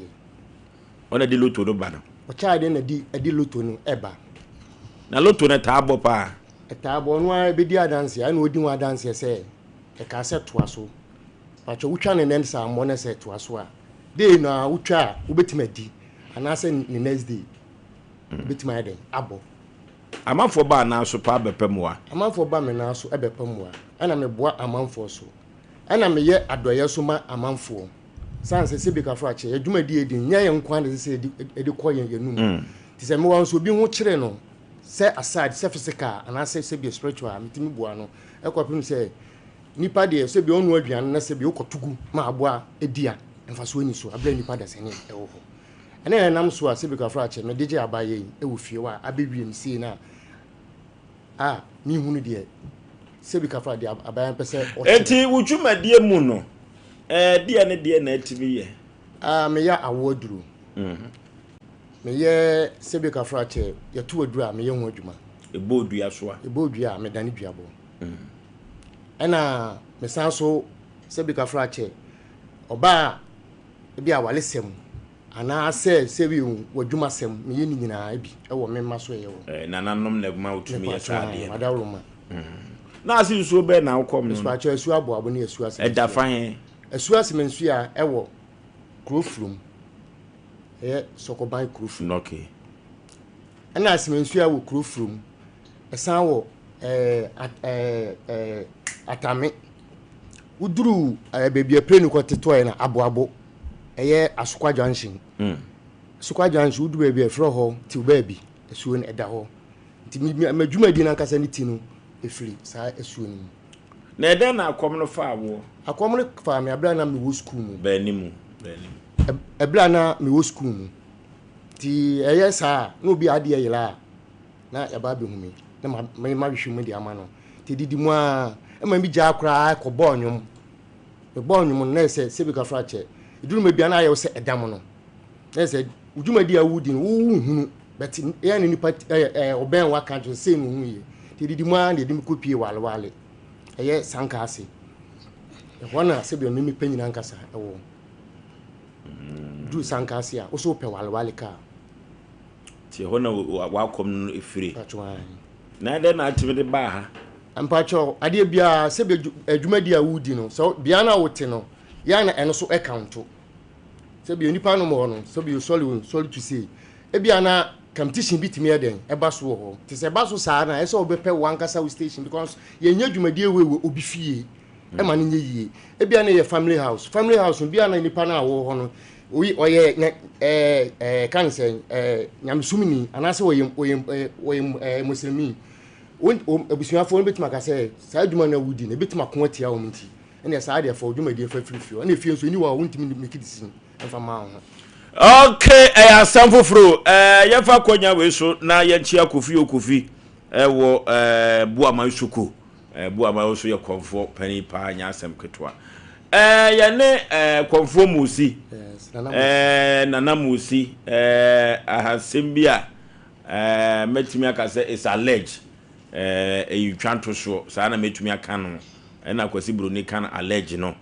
ona di loto no ba no o chaade na di loto no eba na loto na taabo pa taabo no a be di adanse ana odi wa adanse se e ka se toa so pacho wutwa ne nensa mo na se toa so a dey na wutwa ubetima di ana se ni next day ubetima eden abo amanfo ba na so pa bepamwa amanfo ba me na so ebepamwa ana me boa amanfo so ana me ye adoye so ma amanfo sanse se bika fa che adwumadi edi nya ye nkwan de se edi koye yenum ti se me wan so bi ho kire no se aside se physical and se be spiritual mitimi bua no e kwapim se nipa de se bi onu aduan na se bi ukotugu ma aboa edia emfa so ani so abla nipa da se ne e wo ho ene nam so a se bi ka fra che me deje abaye e wo fie wa abewie msie na mi hunu de se bi ka fra de abaye pese enti wudwumadie mu no de ne de na atimi ye me ya awoduru me ye se bi ka fra che ye to aduru a me ye ho adwuma ebodua so a ebodua me dane duabo ena me san so se bi ka fra che oba bi awale sem ana se bi wadwuma sem me ye ni nyina bi e wo me ma so ye wo nananom na ma utumi ye saade adawroma na asi nsuo be na akom no so esu aboabo na esu ase da fan esu ase mensu a e wo krofrum sokoban krofrum okay ana ase mensu a wo krofrum esan wo atame uduru bebi aprenu ko tetoy na aboabo eye asukwa junction asukwa junction uduru bebi afro ho ti bebi esuo na eda ho nti madwuma di na kasa ni ti no efiri sa esuo ni na eda na akom no fa awo akom no fa me abla na me wo school mu ba ni mu ebla na me wo school mu ti eye sa na obi ade yela na ya ba be hu me na ma hwe mu di ama no ti didi mu a ma bi ja akra ko bonyum me bonyum na se bi ka fra che iduru me bia na aye se edam no na se udwuma di awudi no wo hunu but ya ni nipa oben wa kan to se no hu ye ti didi mu a na edim kopie walwale eye sanka ase e wona se bi onimi panyina nkasa e wo du sanka ase a wo so pe walwale ka ti hona wa kom no efire na de na atime de ba ha ampacho ade bia se be adwuma di awudi no so bia na wote no ya na eno so account se be nipa no mo no so be sorry to say e bia na competition bitimi eden e ba so ho ti se ba so saa na e so obepe wankasa station because ye nya adwumadi ewe obi fie e ma ne yie e bia na ye family house bia na nipa na wo ho no oye kan say nyamsumni anase oye muslimi obusuafo betima ka say saa adwuma na wudi na betima ko atia wo mti ene saa de fa adwuma de fa frifio ene fie nso ni wa wontimi mekidisi enfa ma ho okay asam foforo ye fa konya we so na ye chia kofi wo buama suku buama so ye konfo pani pa nya asem ketwa ye ne konfo musi nana musi ahasem bia metimi aka say is alleged you twanto so sa na metumi aka no na kwasi broni kan allege no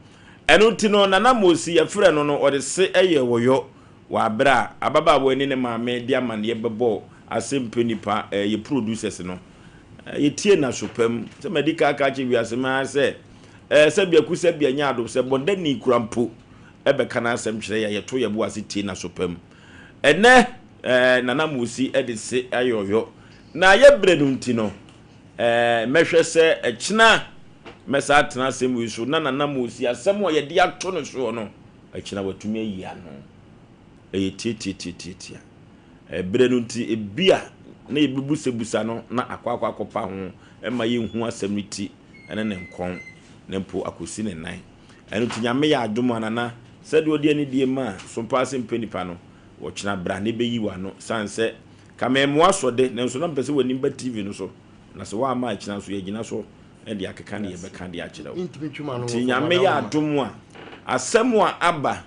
eno ti no nana musi ye frɛ no no ode se eye woyo wa bra ababa wo ni ne maame dia man ye bebo Asem Mpe Nipa ye producers no ye tie na sopam se medical ka che wiase ma se se bia ku se bia nya ado se bonda ni kurampo ebe kana asem kyerɛ ye to ye bo ase tie na sopam ene nana musi ede se ayoyo na ye bre no nti no mehwe se ekina mesa atena asem wi so nana musi asem wo ye dia to no so no ekina watumi ayi ano tititia bre no nti ebia na ebubusebusa no na akwakopa ho ema ye hu asem nti ene ne nkon ne mpo akosi ne nan eno tinyame ya adom anana sede odi ani die ma Sompa Asem Mpe Nipa no wo kyena bra ne beyi wa no sanse kamemo asode ne nso na mpese wani ba TV no so na se wa ma kyena so ye gina so e de akeka ne ye beka de akyera wo tinyame ya adom a asem a aba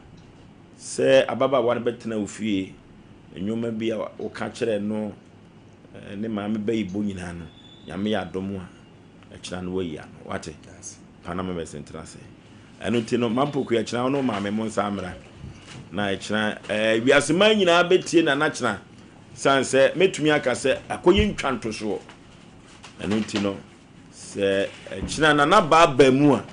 se ababa wan betena ofie enwoma bia wo ka kyerɛ no ne maame bayi bo nyina no nyame ya adom a kyerɛ no wayi ano wate panama be sentra se eno ti no mampoku ya kyerɛ no maame mo nsa amra na kyerɛ wiase man nyina betie na na kyerɛ sanse metumi aka se akoyi ntwanto so eno ti no se kyerɛ na ba mu a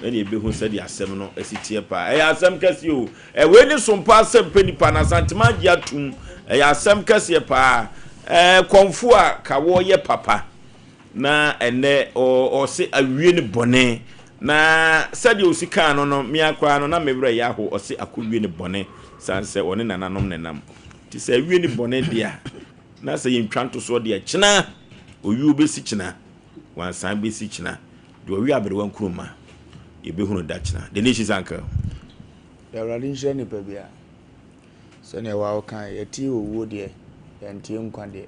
ene ebehu se di asem no asitie pa asem kase o we ni Sompa Asem Mpe Nipa na santima gi atum asem kase pa konfu a kawo ye papa na ene o se awie ni bone na sadi osika no no mi akwa no na mebra ya ho o se akowie ni bone sanse one nananom nenam ti say wie ni bone dia na say ntwanto so dia kyena oyu besi kyena wansan besi kyena do wi abere wan kuruma ye behunu da kyena the nation anka ya radi nhyɛ nipa bia so ne wa kan yɛti owo de yɛntie nkwa de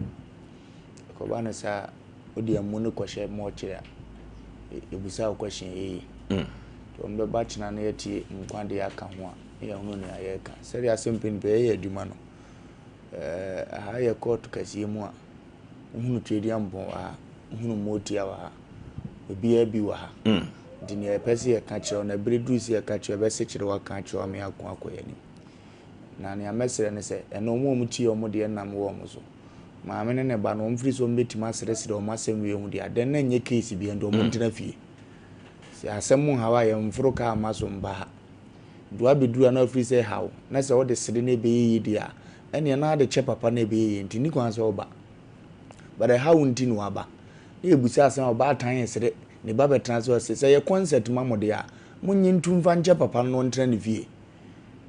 kɔba no sa odi amu no kɔhyɛ mo kyerɛ ebusa question to mbe ba kyena na yɛtie nkwa de aka ho a yɛhunu ne ayɛka sɛde Asem Mpe Nipa yɛ adwuma no aha yɛ court kasiye mu a hunu twedi ambon a hunu motia wa obi abi wa ha dini e pese ye ka kyerɛ na bredu si ye ka kyerɛ be se kyerɛ wa ka kyerɛ me akon akoyani na ne amesere ne se eno mu tie omo de nam wo omo so maame ne ne ba no mfiri so mbetima seresere omo asem wie hu de aden na nye case bi endo omo ntena fie si asem mu hawa ye mfuru ka amaso mba do abedu na afiri se hawo na se wo de sede ne be yi di a ene na de che papa na be yi ntini kwan so oba but hawo ntini waba na ebusa asem oba atan ye sede ne baba transfer say ye concert mamode a munyi ntumfa nche papa no ntra ne fie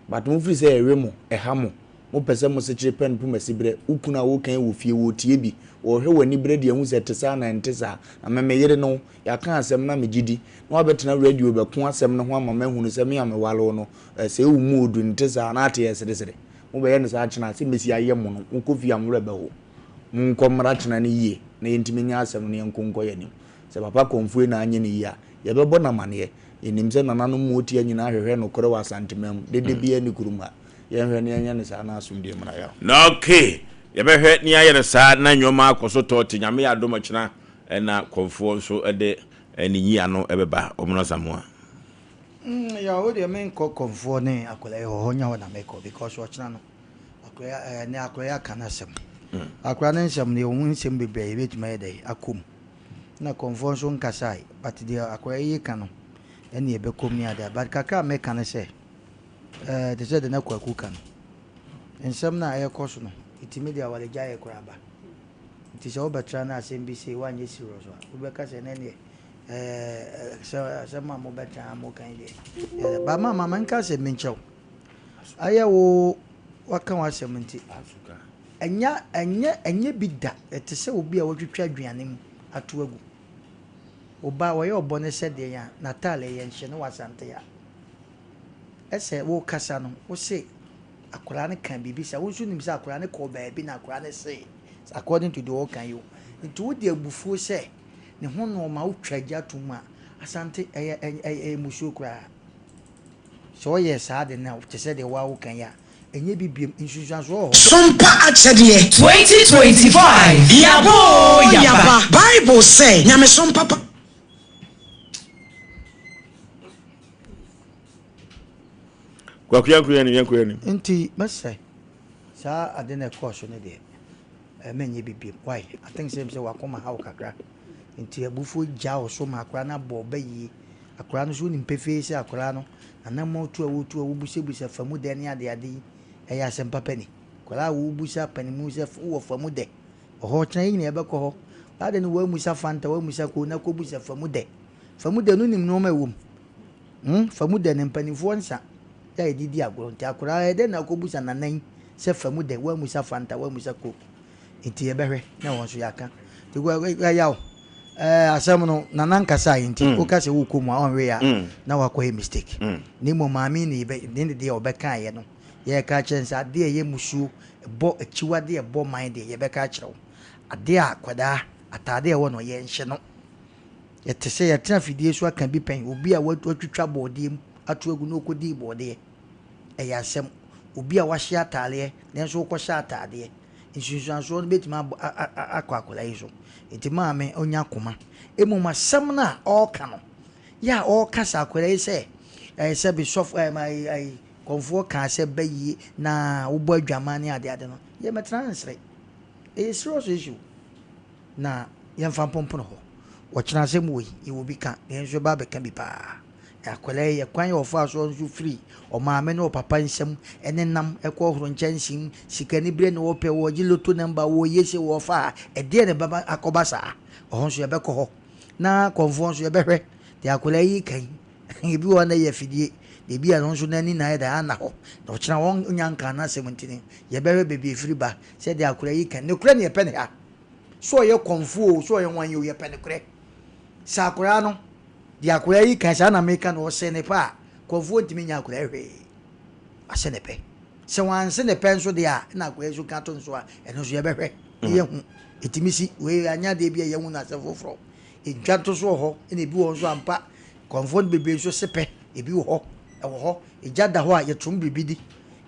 but mo free say ewe mo eha mo mo pese mo se kire pen pu masibre ukuna wo kan wo fie wo tie bi wo hwe wani bre de hu se tesa na ntesa na me yere no ya kan asem na megidi na obetena radio be ko asem no ho ama mahunu se me amewalo no se wu mu odu ntesa na ate yesere mo be ye no sa achina se mesi aye mo no nko fie amro be ho mo nko mra achina ne yie na yentimi nya asem no yenko yanim se papa konfue na anye ne ya ye bebo na mane enim se nananu moti anyina ahwehwe no kore wa santemam dede bia ni kuruma ye hwe ne anya ne sa na asumdie mra ya na okay ye be hwe ne aye ne sa na nyoma akoso toti nyame ya do machina na konfo so de enyi ano ebeba omno samoa ya o de men ko konfo ne akola ho nya na meko because ochina no akoya ne akoya kana sem akoya ne sem ne ohun sem bebe betuma ye dai akom na convention kasai but dia akoya yi kanu ene ebe komni ada but kaka me kan se de se de na kwaku kan ensem na aye koso no itimi dia wale jaye kuraba iti se obatra na Asem Mpe se wanye serious wa ka se ne ne se ma mo betra mo kan de ba mama man ka se menchau aye wo waka wa Asem nti asuka enya bida ete se obi a wotwetwa aduane mu ato agu oba wo ye obone se de ya natale ye nhye ne wasante ya ese wo kasa no wo se akura ne kan bibi sa wo sunim se akura ne ko ba bi na akura ne se according to the all kan you nti wo de abufuo se ne ho no ma wo twagia to mu a asante musuo kura so ye sa de na te se de wa wo kan ya enye bibiem insusuanso ho Sompa akyɛdeɛ 2025 yaba Bible say nyame sompa kwa kuyani nti mese sa ade na course ne de menye bibiem why I think say wakoma ha kakra nti abufuo gya o so ma akra na bo bayi akra no so ni mpefe se akra no anamo tu awu busebusa famu de ne ade eya Asem Papa ni kwala wo busa panimu se wo famu de oho kyena yi ne ebekɔ ho ade ne wo musa fanta wo musa ko na ko busa famu de no nim no ma wom famu de ne panifo nsa ya edidi agoro nti akora ede na ko busa nanan se famu de wo musa fanta wo musa ko nti ebehwe na won so yaka ti go yaw asem no nanan kasa nti o ka se wo ko mu a onwe ya na wakɔ mistake ni mo maami ni be ni de obeka ye no ye ka chense ade ye musuo bo achiwade ye bo mind ye be ka kyerɛw ade akwada atade ye wo no ye nhye no ye te se ye trafidie so aka bi pen obi a watwitwa bode atu agu no kodi bode e ya Asem obi a wahye atale ne so ko hye atade nsusuanso no betima akwakola yiso enti maame onya koma emu masam na oka no ya oka sa akwala yi se se bi sof my konfo ka se bayi na ubo adwamane ade no ye metransre serious issue na ye mfa pompono ho wo kyena Asem wo yi wo bi ka ne nso ba be ka bi pa akwala ye kwan yo fa so nso free o maame no papa nsem ene nam ekɔ horo nkyɛnsim sikani bre ne wo pɛ wo gi loto number wo yese wo fa de ne baba akɔbasa o nso ye be kɔ ho na konfo nso ye behwe de akwala yi kan ebi wo na ye fidie Baby a nso na ni na da ana ho na ochina won nyanka na 17 ye bewe baby free ba say de akura yi kan ne kura ne pe ne ha so ye konfu so ye wan ye pe ne kura sa akura no de akura yi kan sa na meka no se ne pa konfu ntimi nya akura hwe ase ne pe se wan se ne pe nso de a na akura so kan to nso a eno so ye behwe ye hu etimisi we anya de bia ye hu na se foforo edwa to so ho ene bi wo nso ampa konfu bebe so sepe ebi wo ho ewo ho ejada ho a yetum bibidi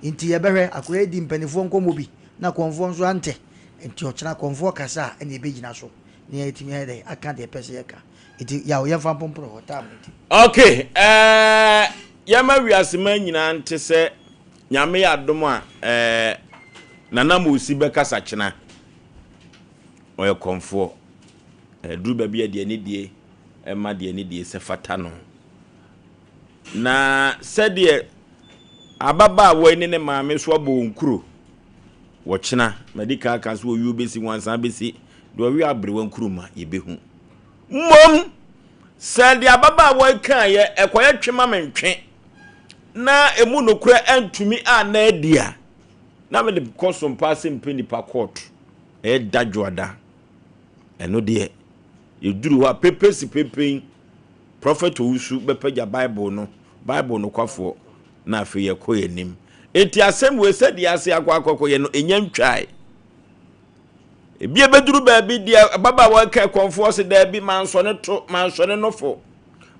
nti ye behwe akura di mpanifo nkomo bi na konfo nso ante nti ochina konfo kasa ene ebegina so ne yetimi hede aka de pese yeka nti ya o yemfa pompro ho tam nti okay yama wiasema nyina nte se nyame ya dom a nana mosi be kasa chena oye konfo duru ba bia de ne die ma de ne die se fata no na sɛdeɛ ababa wo ne maame so abo nkuro wo kyena medical kan so yu besi wansan besi do wi abre wo nkuro ma yebehu mom sɛdeɛ ababa wo kan ye ekoye twema mentwe na emu nokura antumi a na adia na me de Sompa Asem Mpe Nipa court dadwoada eno de yeduru wa pepesi pepen prophet Owusu bepaja Bible no kwafo na afi ye koyenim enti asem we said yase akwakoye no enyantwai ebie beduru ba bi dia baba wa ka konfo se da bi mansone nofo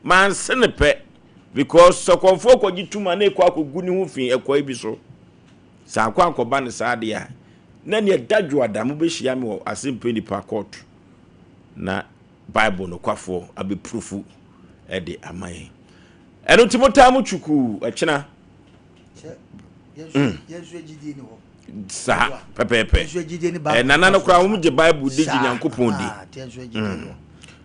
mansene pe because so konfo kogituma na ekwakogu ni hu fin ekwa bi so sa akwakoba ne sa de a na ne dadwo adam be hia me wo Asem Mpe Nipa court na Bible no kwafo abe profu ede amai eno timotamu chuku achina yesu ejidi ni ho sa pepepe yesu ejidi ni ba nana no kra wo mje Bible de nyankopon di yesu ejidi no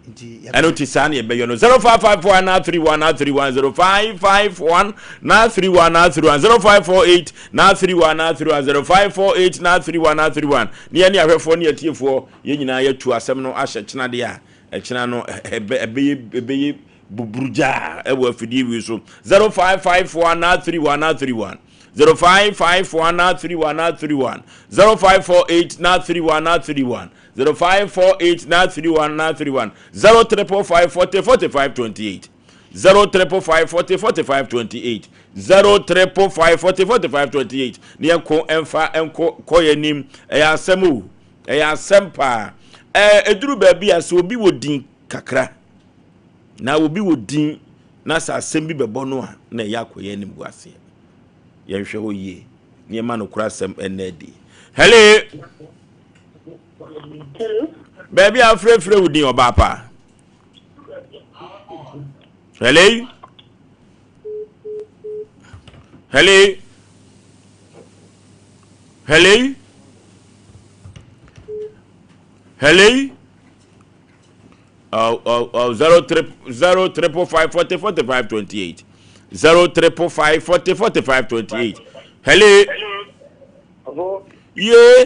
nti eno tisani ebe yo no 05513131 05513131 0548 ni ani ahwefo ni atiefo ye nyina yatu asem no ahye kyena de a kyena no ebe buburuja ewo afidi wi so 05513131 05513131 0548 0548 0355404528 0355404528 0355404528 ni enko emfa enko koyenim asemu asempa eduru ba bia so obi wodin kakra na obi wodin na sa asem bi bebo no a na yakoyenim guase yenhwe ho yie ni ema no kura asem enedi hello baby afrefre wodin oba pa hello hello hello hello 0355404528 0355404528 hello yeah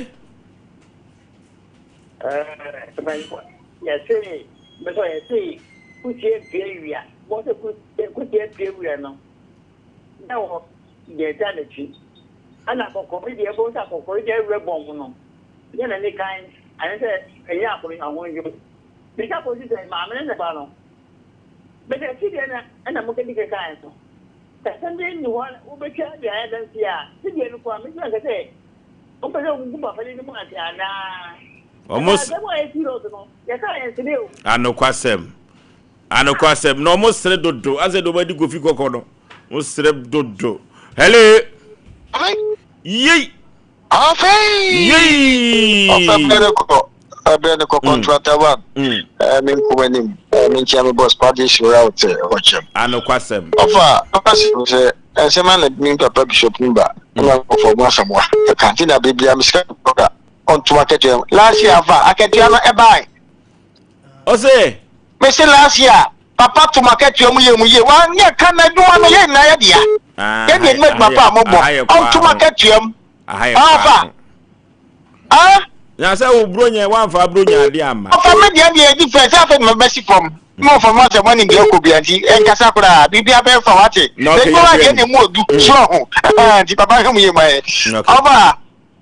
yes but I say kutie beria what kutie beria no now the eternity ana kokori de ebo sa kokori de rebom no ye na ni kan ani say eya akori awon yo bika ko say ma me ne ba no but I see na mo kedi kan so ta sande ni wa u be ka de ya dan sia ti de no kwa me ka say o pe o guba fa ni mo ati ana almost anokwasem no almost sere dodo aze do badi gofi kokono mo sere dodo hello yey afei yey abene ko contractor one min ko wenim min chama boss party show out watchem anokwasem ofa se sema na min papa bishop nimba na for mo asamwa kantina biblia miska program on to market last year va aketia no e buy Osei me say last year papa to market mu ye wa nya kan na dwuma no ye na ye dia ye be make papa mo bo on to market afa ya say wo bronya wan fa bronya ade ama afa me dia difference afa me besi from More for much money in Yokobianti and Casakura, Bibia Bear for what it. No, I get him more do strong. And Papa, my Oba,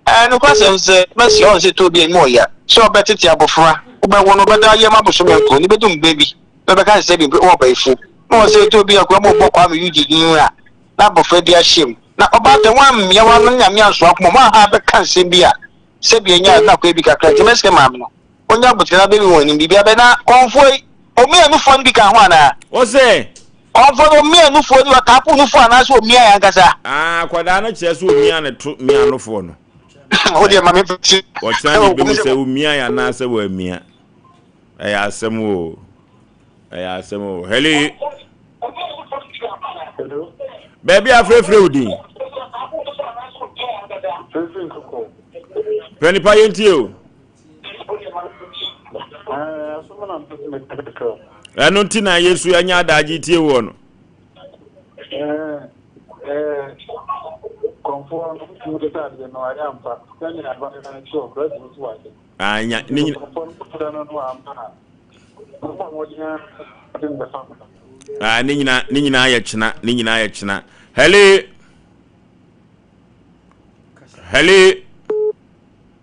and of course, Mercy also to be more yet. So better Tiabofra, but one of the Yamabushman, Bedum baby. But I can't say be all by food. More say to be a grumble book on you, Number Fredia Shim. Now about the one Yawan swap, Mamma have a cancer beer. Sebia, not baby, Crack, Mamma. On your but baby one in Bibia, convoy. O me anu fon bi kan ho ana. O se. O fon o me anu fon wa tapu nu fon ana so o me ya gasa. Ah, kwada na kire so o me anu to me anu fon no. O de ma me fi. O tsan bi me se o me ya na se wa mia. Ya asem o. Ya asem o. Hello. Hello. Baby afrefre odi. Penny pa yenti o. Eno ntina Yesu anya adaji tie wo no. Conform to the time no ayampa. Then I want to show great was. Anya ni ni nyina ya china, ni nyina ya china. Hello.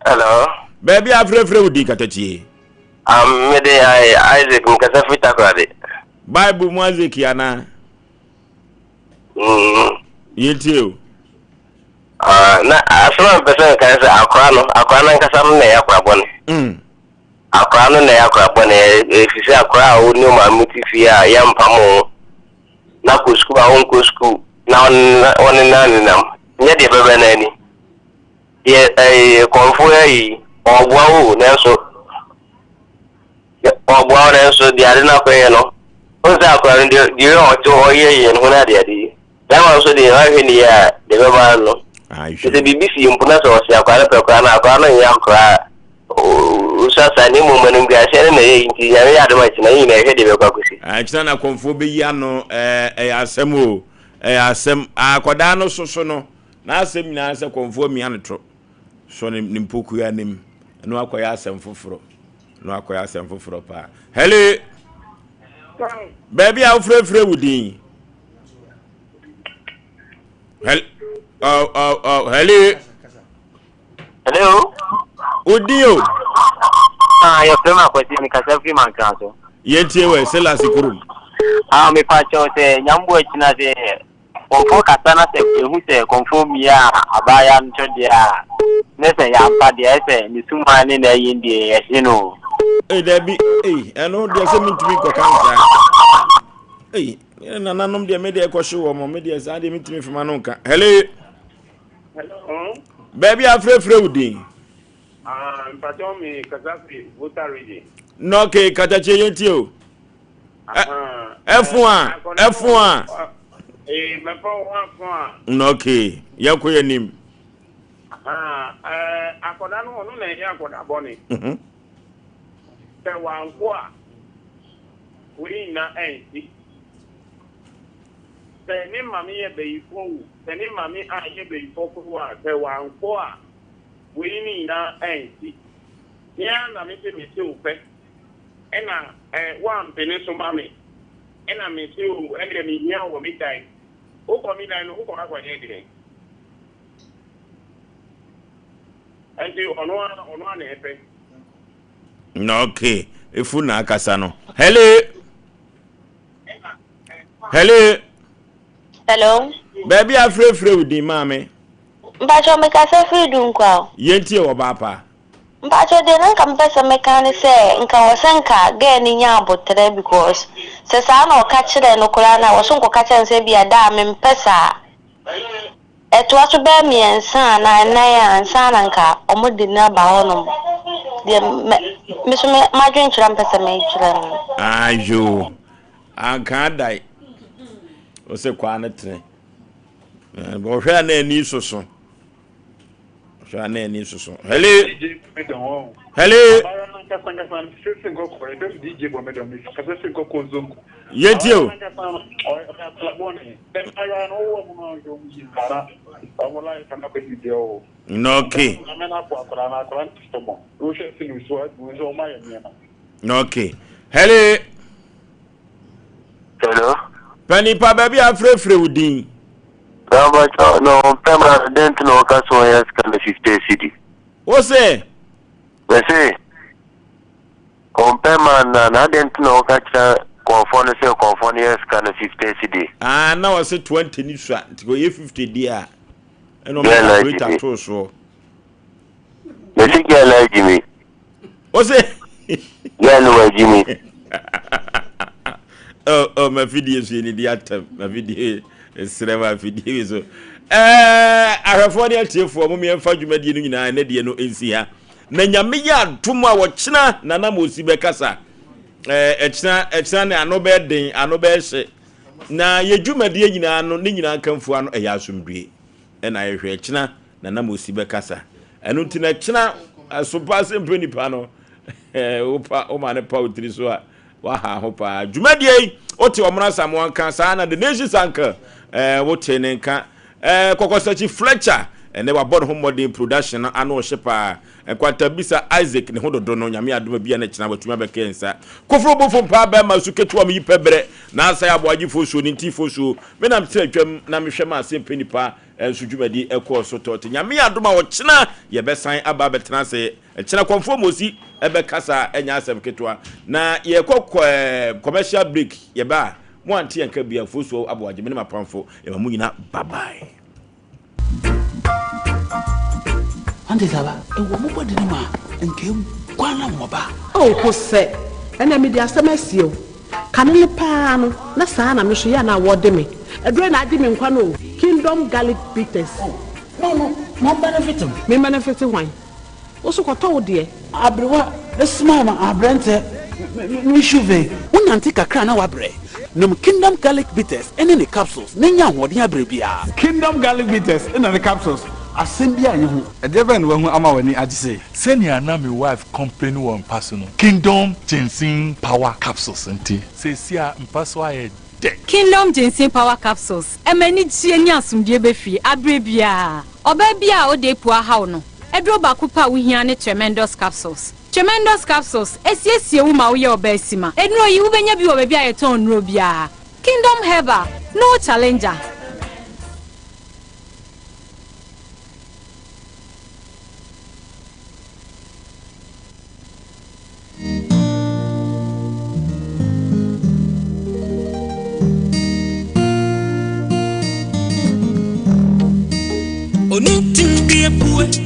Hello. Baby afrefre udi katachi. Mede Isaac mkasafita kwade. Bible Isaac yana. Yetio. Na asoma pesa kanisa akwano nkasam na yakwa bone. Akwano na yakwa bone efisi akwa o ni ma mutifia ya mpamo. Na kusku a on kusku na on nam. Nya de bebe na ni. Ye konfu yi ogwa o na so Ogwa so the arena kwe no. Once akwa ndi ojo oye yen huna de adi. That also the right here the baba no. The BBC impuna so se akwa pe kwa na akwa no ya kwa. Usasa ni mu manu bia se na ye nti ya de ma china yin na he de be kwa kusi. China na konfo be ya no asem o. Asem akoda no soso no. Na asem na se konfo mi anetro. So ni mpoku ya nim. No akoya asem foforo. No akoya asem foforo pa. Hello. Baby afrefre wudi. Hello. Hello. Udio. Your friend akwati mi kasa free man kanso. Yentie we sela sikurum. Me pa cho se nyambo achina se ofo kasa na se ehu se confirm ya abaya ncho dia. Nese ya pa dia se ni suma ni na yindi ye no. Debi eno dia se mintimi ko kansa. Nananom dia media ko hwe mo media sa dia mintimi fima no nka. Hello. Baby afrefre wudi. Mpacho mi kazafi voter reading. No ke katache yenti o. F1. Me for one. No ke. Yanko yanim. Akoda no na ya akoda boni. Se wanko a we na enti. Se ni mami ye beifo, se ni mami a ye beifo ko a se wanko a we ni na enti. Ya na mi se upe. Ena one peniso mami. Ena mi se o ende mi nya wo mi dai. O ko mi dai no o ko akwa ye dire. Enti ono na epe. No okay. Ifu na akasa no. Hello. Baby afrefre udi mame. Mbacho mekasa free dunkwa. Yenti wo bapa. Mbacho de nka mpesa mekane se nka wosenka ge ni nya abotre because se sa na oka kire no kura na wosunko ka kire se bia da me mpesa. Eto aso be miensa na ya ansa na nka omodi na ba honom. De me so ma dwen kira mpesa me kira no. Ayo. Anka dai. O se kwa na tre. Bo hwa na ani soso. Hello. Yetio. No okay. No okay. Hello. Hello. Penny pa baby afre udin. No, Pema didn't know Casso has kind of 50 city. What's it? We say, on Pema and I didn't know Catcher Confornius kind of 50 city. Ah, now I say 20 Nisha to go 50 dear. And I'm like at so. You think you like Jimmy? What's it? Yeah, no, Jimmy. Oh, my video is in the atom. My video is never video. So, I have one year for Mummy and Fajumadi in an Edia no NCA. Nanyamiya, Tuma, Wachina, Nana Musibekasa. Echna, and no bad day, and no bad say. Na ye Juma Dia, no Nina come for an Ayasum Bree. And I hear China, Nana Musibekasa. And until China, I suppose in Penny Pano, Opa, Omana Poetry so. Waha hopa Jumadi oti omra samwan kan sana the nation's anchor wote nenka kokosachi Fletcher and they were born home production ano shepa kwanta bisa Isaac ne hododo no nyame adoma bia na kina watuma be kensa kofro bofo mpa ba masuketu am yipebre na asa ya Aboagye fosuo ni nti fosuo me na mtira twam na mehwe ma Asem Mpe Nipa ensu Jumadi ekọ so tote nyame adoma wo kina ye besan aba betena se kina konfo mosi ebe kasa enya asem ketwa na ye commercial break ye ba mo anti enka bia fosuo Aboagye me ma pamfo ye ma munyina bye bye. Ande saba ewo mo bodi ni ma nke kwana mo ba o ko se ena me di asemesio kanele pa no na saa na me so ya na wode me edre na adi me nkwa no Kingdom garlic bitters no benefit me benefit why oso ko to de abrewa the small man abrante me chuve unanti kakra na wabre no Kingdom garlic bitters ene ne capsules nenya hoden abre bia Kingdom garlic bitters ene ne capsules Asem bia nye ho edeben wo hu ama wani agise senior na my wife company one personal Kingdom ginseng power capsules nti se sia mpaso aye de Kingdom ginseng power capsules emani tie nya asumdie befi abrebia oba bia o de pu ahaw no edro ba kupa wo hia ne tremendous capsules esiesie wo ma wo ye oba asima enro yi wo benya bi wo ba bia ye ton nro bia Kingdom herbal no challenger. Onitin be a poet.